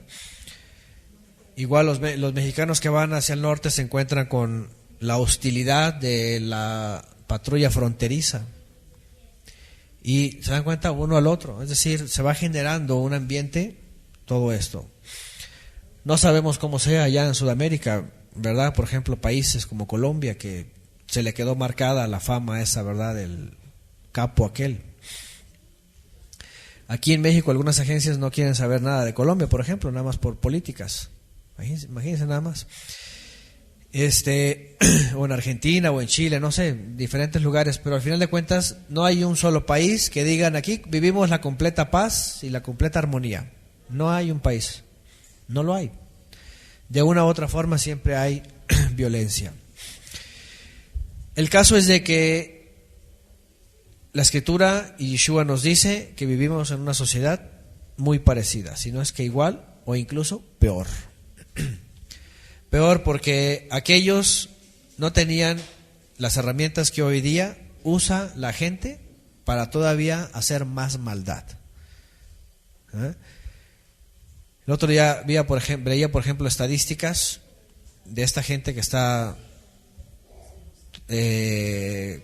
Igual los mexicanos que van hacia el norte se encuentran con la hostilidad de la patrulla fronteriza. Y se dan cuenta uno al otro. Es decir, se va generando un ambiente, todo esto. No sabemos cómo sea allá en Sudamérica, ¿verdad? Por ejemplo, países como Colombia, que se le quedó marcada la fama esa, ¿verdad? Del capo aquel. Aquí en México algunas agencias no quieren saber nada de Colombia, por ejemplo, nada más por políticas. Imagínense nada más. O en Argentina o en Chile, no sé, diferentes lugares, pero al final de cuentas no hay un solo país que digan aquí vivimos la completa paz y la completa armonía. No hay un país, no lo hay. De una u otra forma siempre hay violencia. El caso es de que la Escritura y Yeshua nos dice que vivimos en una sociedad muy parecida, si no es que igual o incluso peor. Peor porque aquellos no tenían las herramientas que hoy día usa la gente para todavía hacer más maldad. El otro día veía, por ejemplo, estadísticas de esta gente que está,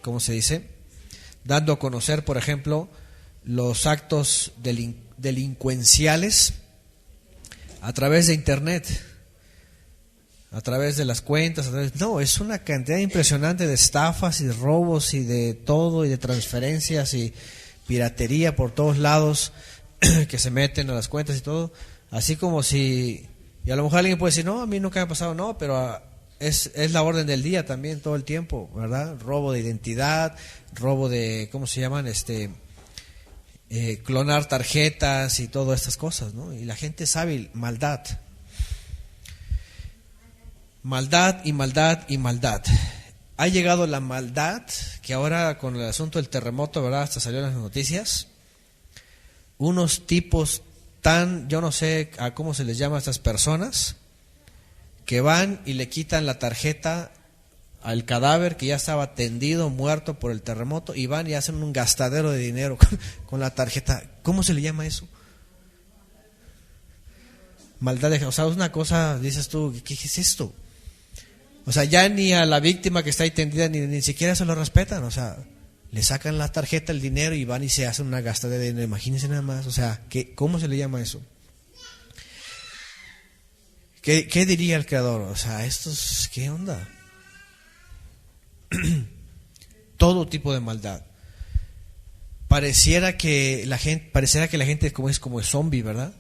¿cómo se dice? Dando a conocer, por ejemplo, los actos delincuenciales a través de Internet. A través de las cuentas, no, es una cantidad impresionante de estafas y de robos y de todo y de transferencias y piratería por todos lados que se meten a las cuentas y todo, así como si, y a lo mejor alguien puede decir, no, a mí nunca me ha pasado, no, pero es la orden del día también todo el tiempo, ¿verdad? Robo de identidad, robo de, ¿cómo se llaman? Clonar tarjetas y todas estas cosas, ¿no? Y la gente sabe, maldad. Maldad y maldad y maldad. Ha llegado la maldad que ahora con el asunto del terremoto, ¿verdad? Hasta salió en las noticias. Unos tipos tan, yo no sé a cómo se les llama a estas personas, que van y le quitan la tarjeta al cadáver que ya estaba tendido, muerto por el terremoto, y van y hacen un gastadero de dinero con la tarjeta. ¿Cómo se le llama eso? Maldad, o sea, es una cosa, dices tú, ¿qué es esto? O sea, ya ni a la víctima que está ahí tendida ni siquiera se lo respetan, o sea, le sacan la tarjeta, el dinero y van y se hacen una gastada de dinero. Imagínense nada más, o sea, ¿cómo se le llama eso? ¿Qué diría el creador? O sea, estos, ¿qué onda? Todo tipo de maldad. Pareciera que la gente es como zombie, ¿verdad?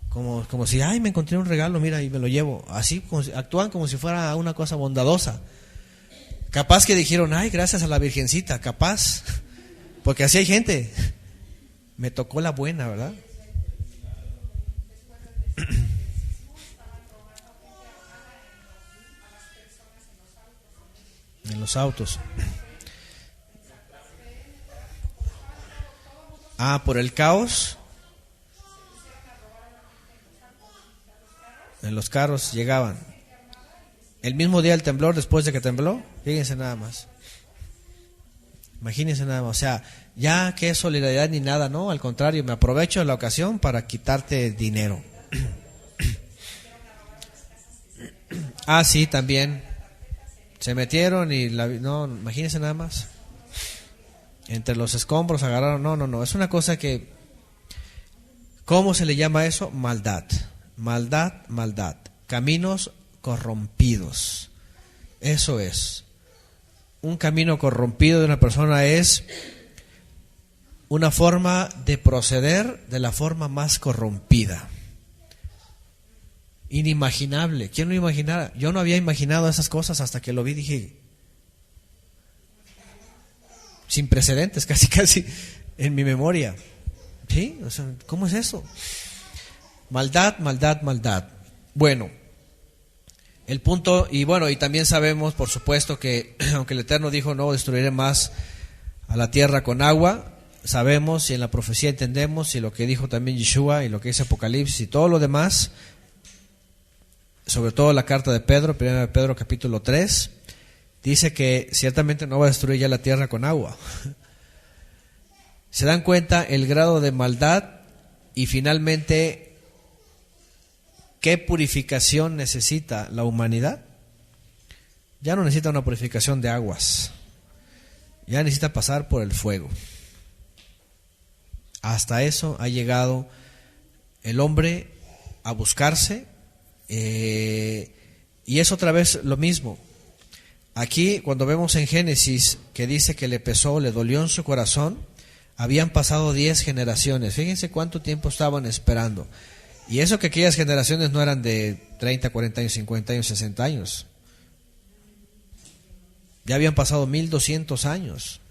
Como si, ay, me encontré un regalo, mira, y me lo llevo. Así actúan como si fuera una cosa bondadosa. Capaz que dijeron, ay, gracias a la Virgencita, capaz. Porque así hay gente. Me tocó la buena, ¿verdad? En los autos. Por el caos. En los carros llegaban. El mismo día del temblor, después de que tembló, fíjense nada más. Imagínense nada más. O sea, ya que es solidaridad ni nada, no, al contrario, me aprovecho de la ocasión para quitarte dinero. Sí, también. Se metieron y no, imagínense nada más. Entre los escombros agarraron, no, es una cosa que, ¿cómo se le llama eso? Maldad. Maldad. Caminos corrompidos. Eso es. Un camino corrompido de una persona es una forma de proceder de la forma más corrompida. Inimaginable. ¿Quién lo imaginara? Yo no había imaginado esas cosas hasta que lo vi, dije, sin precedentes, casi en mi memoria. ¿Sí? O sea, ¿cómo es eso? Maldad. Bueno, el punto, y también sabemos, por supuesto, que aunque el Eterno dijo no destruiré más a la tierra con agua, sabemos y en la profecía entendemos, y lo que dijo también Yeshua y lo que dice Apocalipsis y todo lo demás, sobre todo la carta de Pedro, 1 Pedro capítulo 3, dice que ciertamente no va a destruir ya la tierra con agua. ¿Se dan cuenta el grado de maldad y finalmente qué purificación necesita la humanidad? Ya no necesita una purificación de aguas, ya necesita pasar por el fuego. Hasta eso ha llegado el hombre a buscarse, y es otra vez lo mismo. Aquí cuando vemos en Génesis que dice que le pesó, le dolió en su corazón, habían pasado 10 generaciones. Fíjense cuánto tiempo estaban esperando. Y eso que aquellas generaciones no eran de 30, 40 años, 50 años, 60 años. Ya habían pasado 1200 años.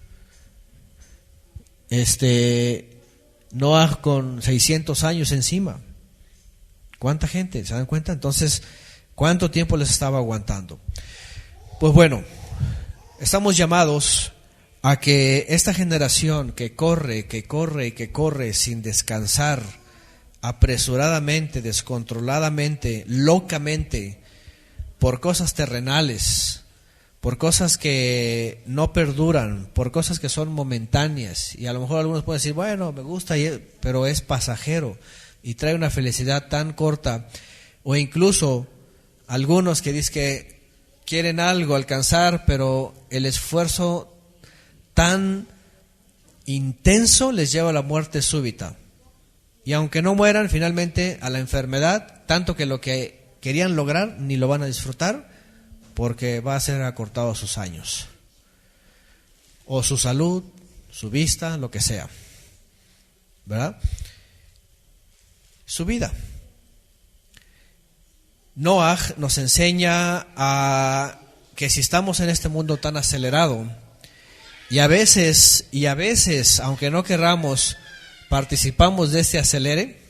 Noah con 600 años encima. ¿Cuánta gente? ¿Se dan cuenta? Entonces, ¿cuánto tiempo les estaba aguantando? Pues bueno, estamos llamados a que esta generación que corre sin descansar, apresuradamente, descontroladamente, locamente, por cosas terrenales, por cosas que no perduran, por cosas que son momentáneas, y a lo mejor algunos pueden decir, bueno, me gusta, pero es pasajero y trae una felicidad tan corta, o incluso algunos que dicen que quieren algo alcanzar, pero el esfuerzo tan intenso les lleva a la muerte súbita, y aunque no mueran, finalmente a la enfermedad, tanto que lo que querían lograr ni lo van a disfrutar, porque va a ser acortado sus años, o su salud, su vista, lo que sea, ¿verdad? Su vida. Noah nos enseña a que si estamos en este mundo tan acelerado, y a veces, aunque no querramos, participamos de este acelere,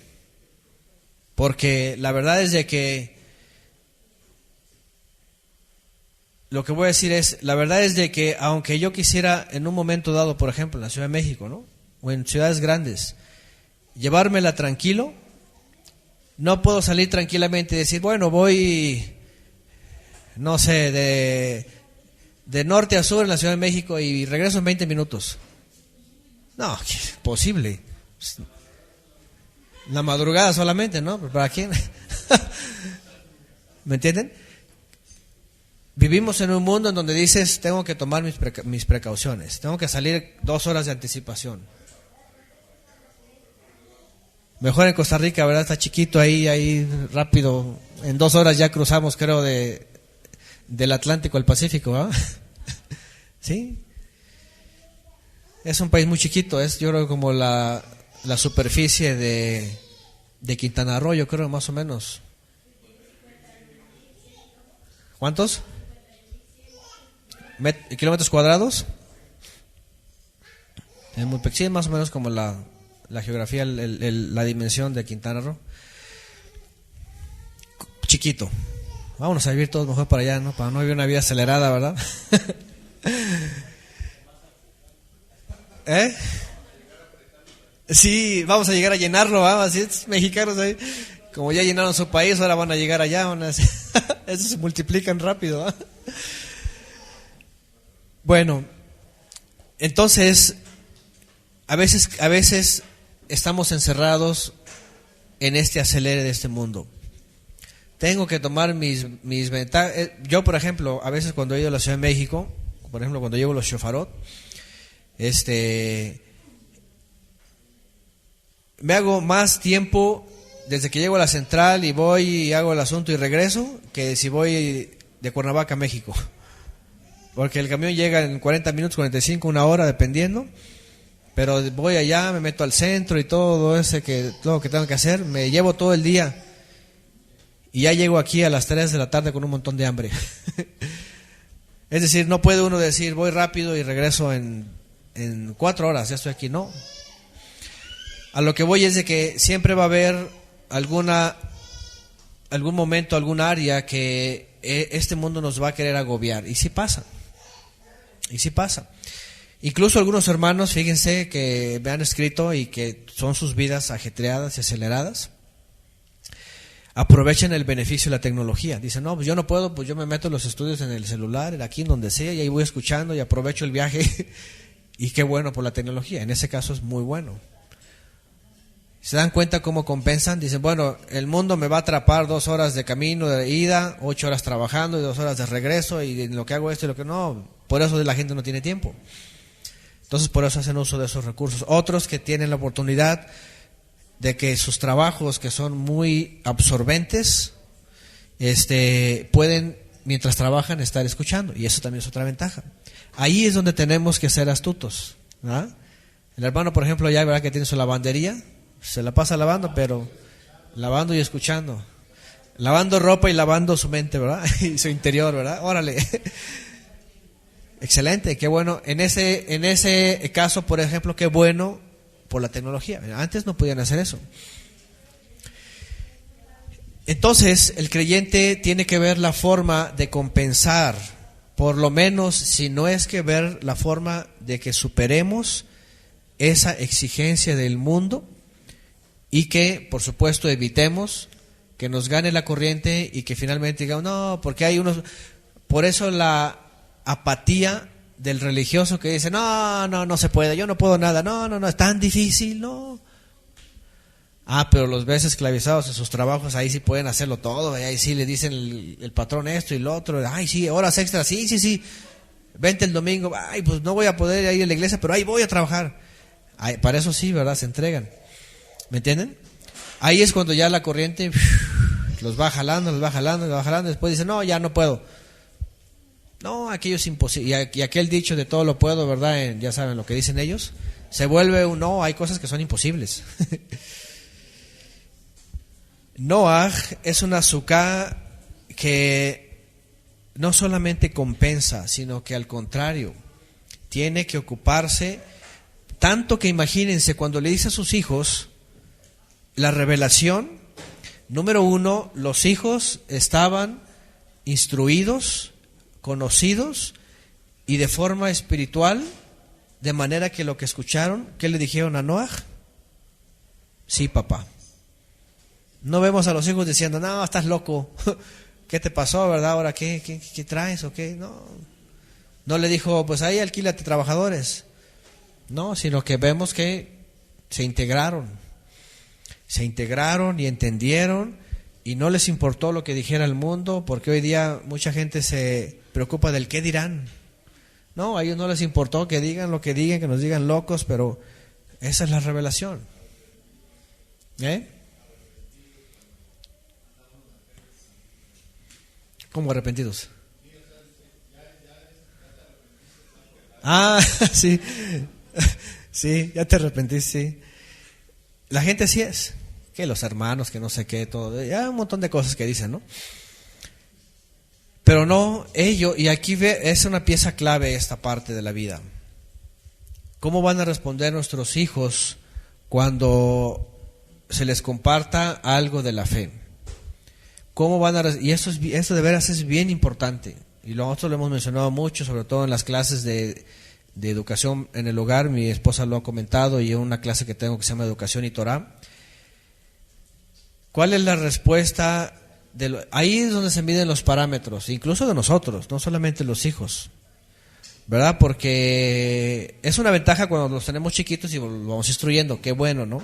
porque la verdad es de que lo que voy a decir es, la verdad es de que aunque yo quisiera en un momento dado, por ejemplo en la Ciudad de México, ¿no?, o en ciudades grandes, llevármela tranquilo, no puedo salir tranquilamente y decir, bueno, voy, no sé, de norte a sur en la Ciudad de México y regreso en 20 minutos. No, posible. La madrugada solamente, ¿no? ¿Para quién? ¿Me entienden? Vivimos en un mundo en donde dices, tengo que tomar mis precauciones, tengo que salir 2 horas de anticipación. Mejor en Costa Rica, ¿verdad? Está chiquito ahí rápido. En 2 horas ya cruzamos, creo, del Atlántico al Pacífico, ¿verdad? ¿Sí? Es un país muy chiquito, es yo creo como la superficie de Quintana Roo, yo creo más o menos. ¿Cuántos? ¿Kilómetros cuadrados? Es muy pequeño, más o menos como la geografía, la dimensión de Quintana Roo. Chiquito. Vámonos a vivir todos mejor para allá, ¿no? Para no vivir una vida acelerada, ¿verdad? Sí, vamos a llegar a llenarlo, vamos, así es, mexicanos ahí, como ya llenaron su país, ahora van a llegar allá, eso se multiplican rápido, ¿eh? Bueno, entonces, a veces estamos encerrados en este acelere de este mundo. Tengo que tomar mis ventajas. Yo, por ejemplo, a veces cuando he ido a la Ciudad de México, por ejemplo, cuando llevo los shofarot, me hago más tiempo desde que llego a la central y voy y hago el asunto y regreso, que si voy de Cuernavaca a México. Porque el camión llega en 40 minutos, 45, 1 hora, dependiendo. Pero voy allá, me meto al centro y todo lo que tengo que hacer, me llevo todo el día. Y ya llego aquí a las 3 de la tarde con un montón de hambre. Es decir, no puede uno decir, voy rápido y regreso en 4 horas, ya estoy aquí. No. A lo que voy es de que siempre va a haber algún momento, algún área que este mundo nos va a querer agobiar. Y sí pasa. Incluso algunos hermanos, fíjense, que me han escrito y que son sus vidas ajetreadas y aceleradas. aprovechan el beneficio de la tecnología. Dicen, no, pues yo no puedo, pues yo me meto en los estudios en el celular, aquí en donde sea, y ahí voy escuchando y aprovecho el viaje. Y qué bueno por la tecnología. En ese caso es muy bueno. ¿Se dan cuenta cómo compensan? Dicen, bueno, el mundo me va a atrapar 2 horas de camino de ida, 8 horas trabajando y 2 horas de regreso, y en lo que hago esto y lo que no. Por eso la gente no tiene tiempo. Entonces por eso hacen uso de esos recursos. Otros que tienen la oportunidad de que sus trabajos, que son muy absorbentes, pueden, mientras trabajan, estar escuchando, y eso también es otra ventaja. Ahí es donde tenemos que ser astutos, ¿verdad? El hermano, por ejemplo, ya verá que tiene su lavandería, se la pasa lavando, pero lavando y escuchando, lavando ropa y lavando su mente, ¿verdad? Y su interior, ¿verdad? Órale. Excelente, qué bueno. En ese caso, por ejemplo, qué bueno por la tecnología. Antes no podían hacer eso. Entonces, el creyente tiene que ver la forma de compensar, por lo menos, si no es que ver la forma de que superemos esa exigencia del mundo y que, por supuesto, evitemos que nos gane la corriente y que finalmente digamos, no, porque hay unos... Por eso la apatía del religioso que dice, no se puede, yo no puedo nada, no, es tan difícil, no. Pero los ves esclavizados en sus trabajos, ahí sí pueden hacerlo todo, ahí sí le dicen el patrón esto y lo otro, ay sí, horas extras, sí, vente el domingo, ay pues no voy a poder ir a la iglesia, pero ahí voy a trabajar. Para eso sí, ¿verdad? Se entregan, ¿me entienden? Ahí es cuando ya la corriente los va jalando, después dicen, no, ya no puedo. No, aquello es imposible, y aquel dicho de todo lo puedo, ¿verdad? Ya saben lo que dicen ellos, se vuelve no, hay cosas que son imposibles. Noah es una suká que no solamente compensa, sino que al contrario, tiene que ocuparse, tanto que imagínense cuando le dice a sus hijos la revelación, número 1, los hijos estaban instruidos, conocidos y de forma espiritual, de manera que lo que escucharon, ¿qué le dijeron a Noah? Sí, papá. No vemos a los hijos diciendo, no, estás loco, ¿qué te pasó, verdad? Ahora, ¿qué traes o qué? No le dijo, pues ahí alquílate trabajadores. No, sino que vemos que se integraron y entendieron y no les importó lo que dijera el mundo, porque hoy día mucha gente se preocupa del qué dirán. No, a ellos no les importó que digan lo que digan, que nos digan locos, pero esa es la revelación. ¿Cómo arrepentidos? Sí. Sí, ya te arrepentiste, sí. La gente sí es. Que los hermanos, que no sé qué, todo. Ya un montón de cosas que dicen, ¿no? Pero no, y aquí es una pieza clave esta parte de la vida. ¿Cómo van a responder nuestros hijos cuando se les comparta algo de la fe? ¿Cómo van y eso de veras es bien importante. Y nosotros lo hemos mencionado mucho, sobre todo en las clases de educación en el hogar. Mi esposa lo ha comentado y en una clase que tengo que se llama Educación y Torah. ¿Cuál es la respuesta? Ahí es donde se miden los parámetros, incluso de nosotros, no solamente los hijos, ¿verdad? Porque es una ventaja cuando los tenemos chiquitos y los vamos instruyendo, qué bueno, ¿no?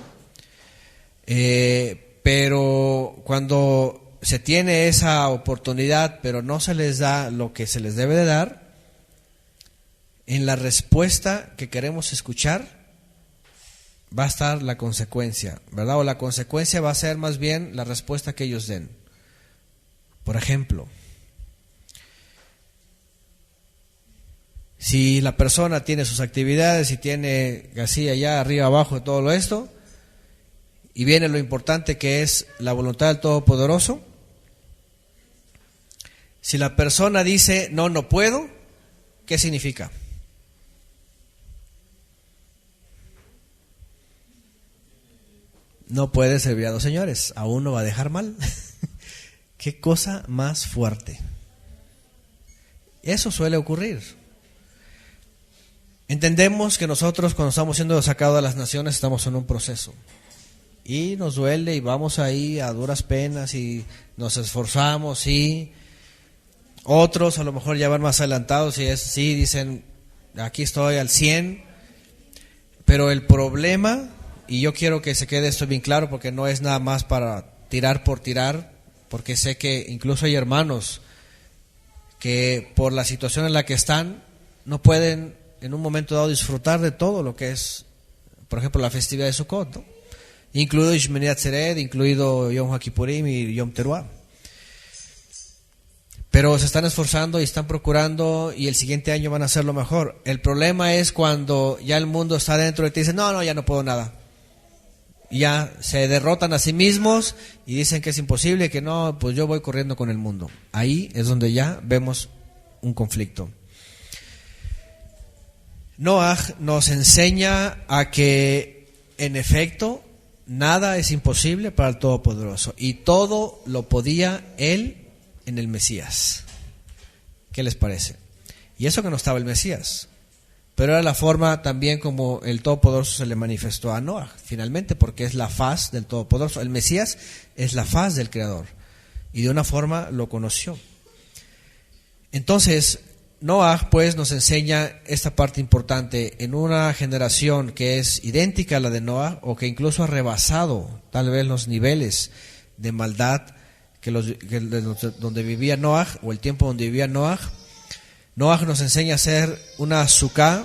Pero cuando se tiene esa oportunidad, pero no se les da lo que se les debe de dar, en la respuesta que queremos escuchar va a estar la consecuencia, ¿verdad? O la consecuencia va a ser más bien la respuesta que ellos den. Por ejemplo, si la persona tiene sus actividades y tiene así allá arriba abajo de todo esto, y viene lo importante que es la voluntad del Todopoderoso, si la persona dice no puedo, ¿qué significa? No puede servir a 2 señores, a uno va a dejar mal. Qué cosa más fuerte. Eso suele ocurrir. Entendemos que nosotros cuando estamos siendo sacados de las naciones estamos en un proceso. y nos duele y vamos ahí a duras penas y nos esforzamos, y otros a lo mejor ya van más adelantados y sí dicen, aquí estoy al 100, pero el problema, y yo quiero que se quede esto bien claro porque no es nada más para tirar por tirar, porque sé que incluso hay hermanos que por la situación en la que están no pueden en un momento dado disfrutar de todo lo que es, por ejemplo, la festividad de Sukkot, ¿no? Incluido Shmini Atzeret, incluido Yom HaKippurim y Yom Teruah. Pero se están esforzando y están procurando, y el siguiente año van a hacerlo mejor. El problema es cuando ya el mundo está dentro y te dicen, no, ya no puedo nada. Y ya se derrotan a sí mismos y dicen que es imposible, que no, pues yo voy corriendo con el mundo. Ahí es donde ya vemos un conflicto. Noah nos enseña a que, en efecto, nada es imposible para el Todopoderoso, y todo lo podía Él en el Mesías. ¿Qué les parece? Y eso que no estaba el Mesías, pero era la forma también como el Todopoderoso se le manifestó a Noah, finalmente, porque es la faz del Todopoderoso. El Mesías es la faz del Creador, y de una forma lo conoció. Entonces, Noah pues nos enseña esta parte importante en una generación que es idéntica a la de Noah, o que incluso ha rebasado tal vez los niveles de maldad donde vivía Noah, o el tiempo donde vivía Noah. Noah nos enseña a hacer una suká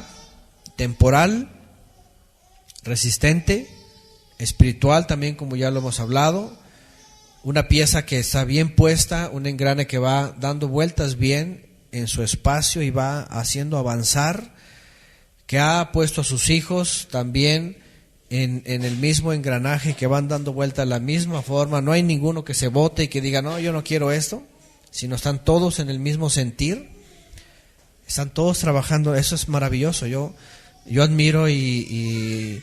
temporal, resistente, espiritual también, como ya lo hemos hablado, una pieza que está bien puesta, un engrane que va dando vueltas bien en su espacio y va haciendo avanzar, que ha puesto a sus hijos también en el mismo engranaje, que van dando vuelta de la misma forma. No hay ninguno que se bote y que diga, no, yo no quiero esto, sino están todos en el mismo sentir, están todos trabajando. Eso es maravilloso. Yo admiro y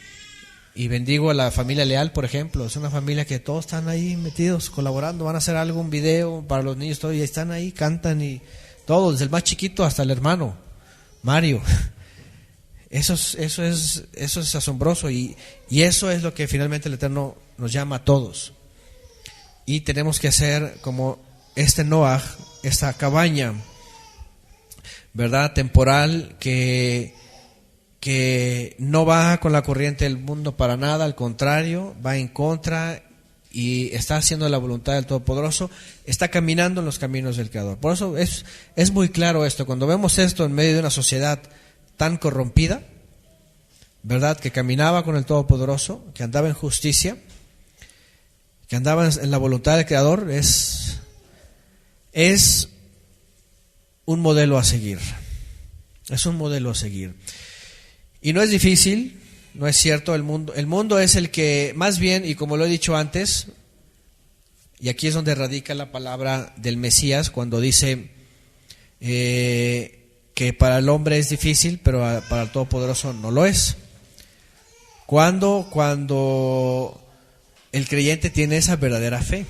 bendigo a la familia Leal, por ejemplo. Es una familia que todos están ahí metidos, colaborando, van a hacer algún video para los niños, todo, y están ahí, cantan, y todos, desde el más chiquito hasta el hermano Mario. Eso es asombroso, y eso es lo que finalmente el Eterno nos llama a todos. Y tenemos que hacer como Noah, esta cabaña, ¿verdad?, temporal, que no va con la corriente del mundo para nada, al contrario, va en contra y está haciendo la voluntad del Todopoderoso, está caminando en los caminos del Creador. Por eso es muy claro esto. Cuando vemos esto en medio de una sociedad tan corrompida, ¿verdad?, que caminaba con el Todopoderoso, que andaba en justicia, que andaba en la voluntad del Creador, es un modelo a seguir. Es un modelo a seguir. Y no es difícil, no es cierto. El mundo es el que, más bien, y como lo he dicho antes, y aquí es donde radica la palabra del Mesías, cuando dice que para el hombre es difícil, pero para el Todopoderoso no lo es. Cuando el creyente tiene esa verdadera fe.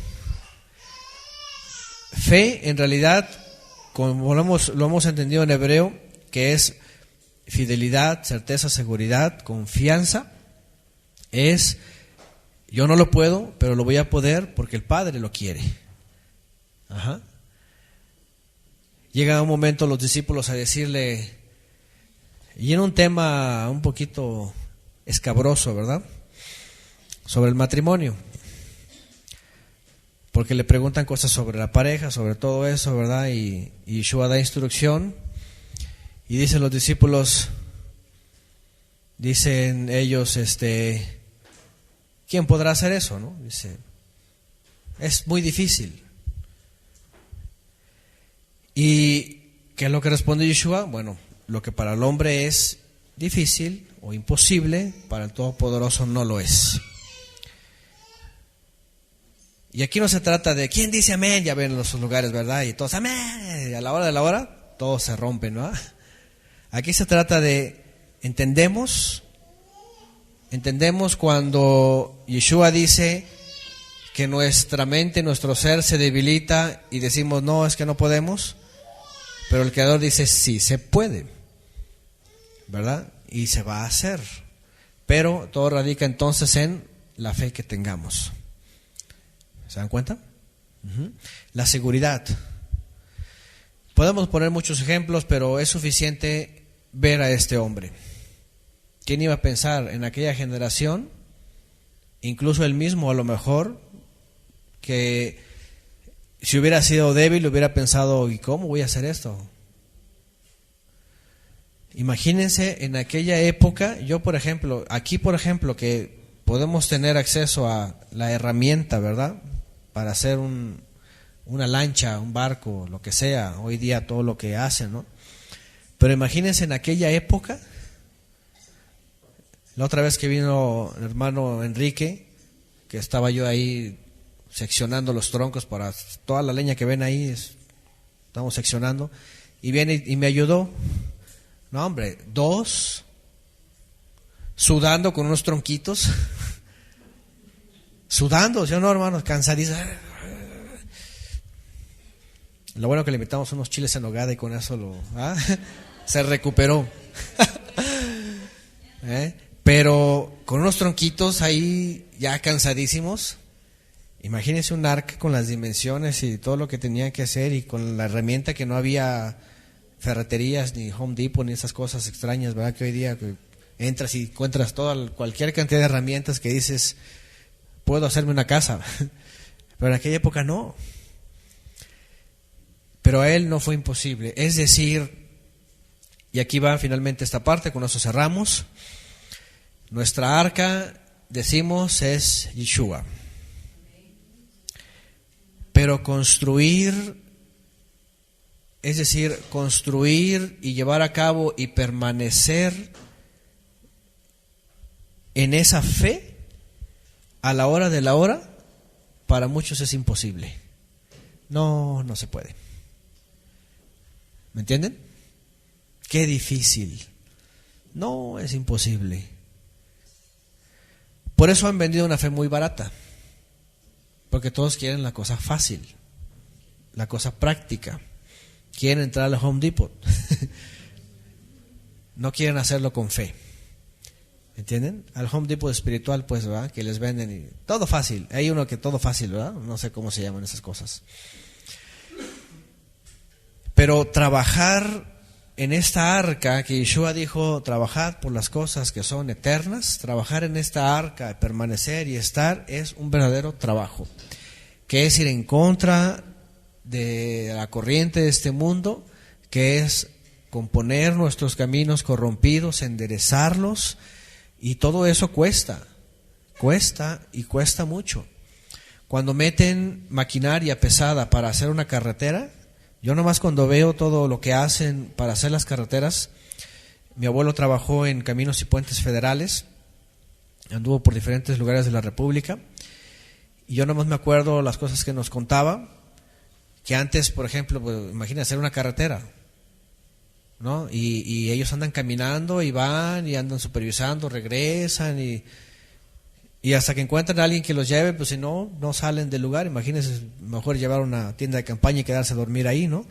Fe, en realidad, como lo hemos entendido en hebreo, que es fidelidad, certeza, seguridad, confianza, es yo no lo puedo, pero lo voy a poder porque el Padre lo quiere. Ajá. Llega un momento los discípulos a decirle, y en un tema un poquito escabroso, ¿verdad?, sobre el matrimonio, porque le preguntan cosas sobre la pareja, sobre todo eso, ¿verdad?, y Yeshua da instrucción, y dicen los discípulos, dicen ellos, ¿quién podrá hacer eso?, ¿no? Dice, es muy difícil. ¿Y qué es lo que responde Yeshua? Bueno, lo que para el hombre es difícil o imposible, para el Todopoderoso no lo es. Y aquí no se trata de ¿quién dice amén? Ya ven los lugares, ¿verdad? Y todos amén. Y a la hora de la hora, todos se rompen, ¿no? Aquí se trata de entendemos cuando Yeshua dice que nuestra mente, nuestro ser se debilita y decimos no, es que no podemos, pero el Creador dice sí se puede, ¿verdad? Y se va a hacer, pero todo radica entonces en la fe que tengamos. ¿Se dan cuenta? La seguridad. Podemos poner muchos ejemplos, pero es suficiente ver a este hombre. ¿Quién iba a pensar en aquella generación, incluso él mismo a lo mejor, que si hubiera sido débil hubiera pensado, ¿y cómo voy a hacer esto? Imagínense en aquella época, yo por ejemplo, aquí por ejemplo, que podemos tener acceso a la herramienta, ¿verdad? Para hacer una lancha, un barco, lo que sea, hoy día todo lo que hacen, ¿no? Pero imagínense en aquella época, la otra vez que vino el hermano Enrique, que estaba yo ahí seccionando los troncos para toda la leña que ven ahí, estamos seccionando, y viene y me ayudó. No, hombre, 2, sudando con unos tronquitos, sudando, ¿sí o no, hermanos? Cansadísimos. Lo bueno que le invitamos unos chiles en nogada y con eso se recuperó. Pero con unos tronquitos ahí ya cansadísimos. Imagínense un arca con las dimensiones y todo lo que tenía que hacer, y con la herramienta que no había ferreterías ni Home Depot ni esas cosas extrañas, ¿verdad? Que hoy día entras y encuentras cualquier cantidad de herramientas que dices, puedo hacerme una casa. Pero en aquella época no. Pero a él no fue imposible. Es decir, y aquí va finalmente esta parte, con eso cerramos. Nuestra arca, decimos, es Yeshua. Pero construir, es decir, construir y llevar a cabo y permanecer en esa fe a la hora de la hora, para muchos es imposible. No se puede. ¿Me entienden? Qué difícil. No, es imposible. Por eso han vendido una fe muy barata. Porque todos quieren la cosa fácil, la cosa práctica. Quieren entrar al Home Depot. No quieren hacerlo con fe. ¿Entienden? Al Home Depot espiritual, pues, ¿verdad? Que les venden y todo fácil. Hay uno que todo fácil, ¿verdad? No sé cómo se llaman esas cosas. Pero trabajar en esta arca, que Yeshua dijo, trabajad por las cosas que son eternas, trabajar en esta arca, permanecer y estar, es un verdadero trabajo, que es ir en contra de la corriente de este mundo, que es componer nuestros caminos corrompidos, enderezarlos, y todo eso cuesta y cuesta mucho. Cuando meten maquinaria pesada para hacer una carretera, yo nomás cuando veo todo lo que hacen para hacer las carreteras, mi abuelo trabajó en Caminos y Puentes Federales, anduvo por diferentes lugares de la República, y yo nomás me acuerdo las cosas que nos contaba, que antes, por ejemplo, pues, imagina hacer una carretera, ¿no? Y ellos andan caminando y van y andan supervisando, regresan y hasta que encuentran a alguien que los lleve, pues si no salen del lugar. Imagínense, mejor llevar una tienda de campaña y quedarse a dormir ahí, ¿no?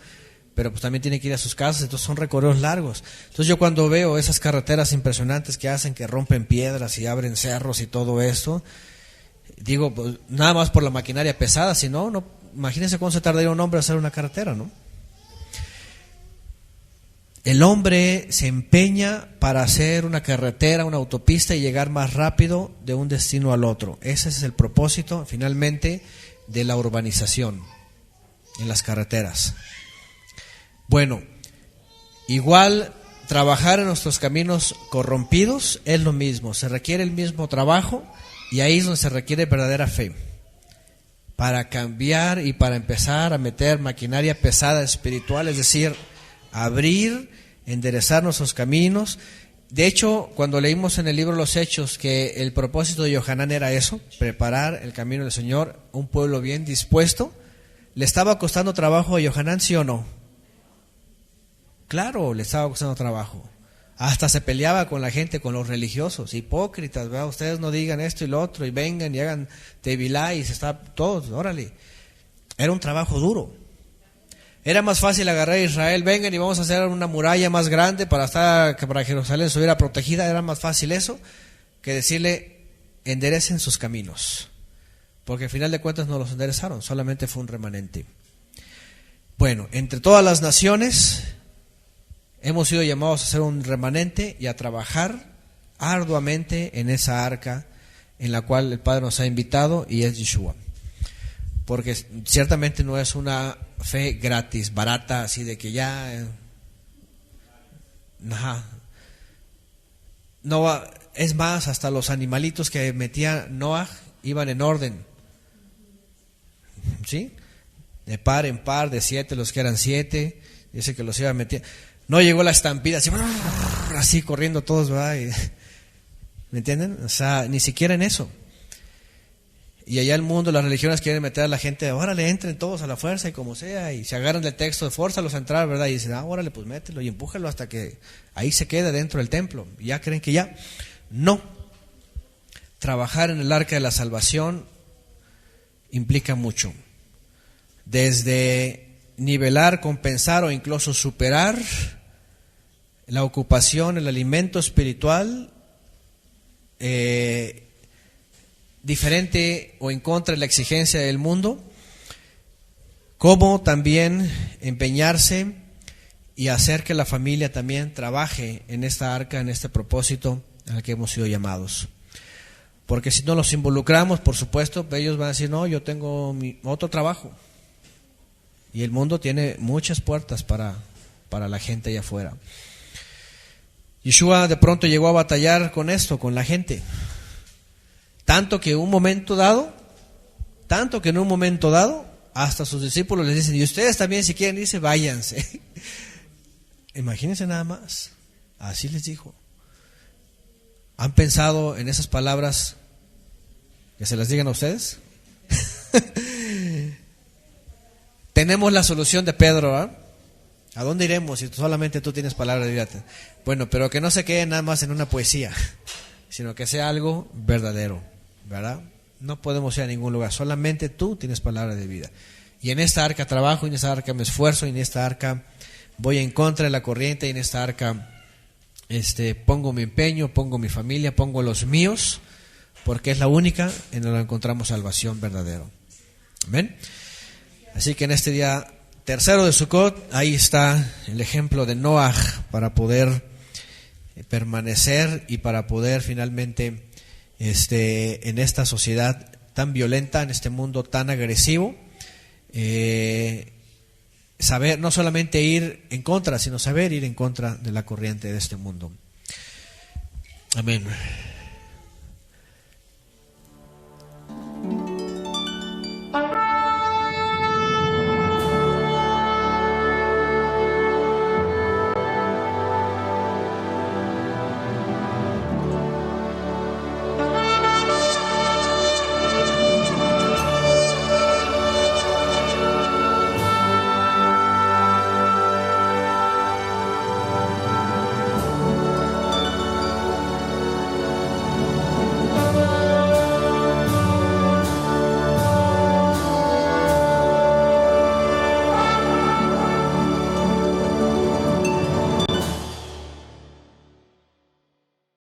Pero pues también tienen que ir a sus casas, entonces son recorridos largos. Entonces yo cuando veo esas carreteras impresionantes que hacen, que rompen piedras y abren cerros y todo esto, digo, pues nada más por la maquinaria pesada, si no, imagínense cuánto se tardaría un hombre a hacer una carretera, ¿no? El hombre se empeña para hacer una carretera, una autopista y llegar más rápido de un destino al otro. Ese es el propósito, finalmente, de la urbanización en las carreteras. Bueno, igual trabajar en nuestros caminos corrompidos es lo mismo. Se requiere el mismo trabajo y ahí es donde se requiere verdadera fe. Para cambiar y para empezar a meter maquinaria pesada espiritual, es decir, abrir, enderezar nuestros caminos. De hecho, cuando leímos en el libro Los Hechos que el propósito de Yohanan era eso, preparar el camino del Señor, un pueblo bien dispuesto, ¿le estaba costando trabajo a Yohanan, sí o no? Claro, le estaba costando trabajo. Hasta se peleaba con la gente, con los religiosos, hipócritas, ¿verdad? Ustedes no digan esto y lo otro, y vengan y hagan tevilá, y se está todos, órale. Era un trabajo duro. Era más fácil agarrar a Israel, vengan y vamos a hacer una muralla más grande que para Jerusalén estuviera protegida. Era más fácil eso que decirle, enderecen sus caminos, porque al final de cuentas no los enderezaron, solamente fue un remanente. Bueno, entre todas las naciones hemos sido llamados a ser un remanente y a trabajar arduamente en esa arca en la cual el Padre nos ha invitado, y es Yeshua. Porque ciertamente no es una fe gratis, barata, así de que ya... No, es más, hasta los animalitos que metía Noah iban en orden, ¿sí? De par en par, de 7 los que eran 7, dice que los iba a meter. No llegó la estampida, así corriendo todos, ¿verdad? ¿Me entienden? O sea, ni siquiera en eso. Y allá el mundo, las religiones quieren meter a la gente, órale, entren todos a la fuerza y como sea, y se agarran del texto, fórzalos a entrar, ¿verdad? Y dicen, órale, pues mételo y empújalo hasta que ahí se quede dentro del templo. Y ya creen que ya. No. Trabajar en el arca de la salvación implica mucho. Desde nivelar, compensar o incluso superar la ocupación, el alimento espiritual, diferente o en contra de la exigencia del mundo, como también empeñarse y hacer que la familia también trabaje en esta arca, en este propósito al que hemos sido llamados. Porque si no los involucramos, por supuesto, ellos van a decir, no, yo tengo mi otro trabajo. Y el mundo tiene muchas puertas para la gente allá afuera. Yeshua de pronto llegó a batallar con esto, con la gente. Tanto que en un momento dado, hasta sus discípulos les dicen, y ustedes también si quieren irse, váyanse. Imagínense nada más, así les dijo. ¿Han pensado en esas palabras que se las digan a ustedes? Tenemos la solución de Pedro, ¿verdad? ¿A dónde iremos si solamente tú tienes palabra de vida? Bueno, pero que no se quede nada más en una poesía, sino que sea algo verdadero, ¿verdad? No podemos ir a ningún lugar, solamente tú tienes palabra de vida. Y en esta arca trabajo, y en esta arca me esfuerzo, y en esta arca voy en contra de la corriente, y en esta arca pongo mi empeño, pongo mi familia, pongo los míos, porque es la única en la que encontramos salvación verdadera. ¿Amén? Así que en este día tercero de Sukkot, ahí está el ejemplo de Noah para poder permanecer y para poder finalmente en esta sociedad tan violenta, en este mundo tan agresivo, saber no solamente ir en contra, sino saber ir en contra de la corriente de este mundo. Amén.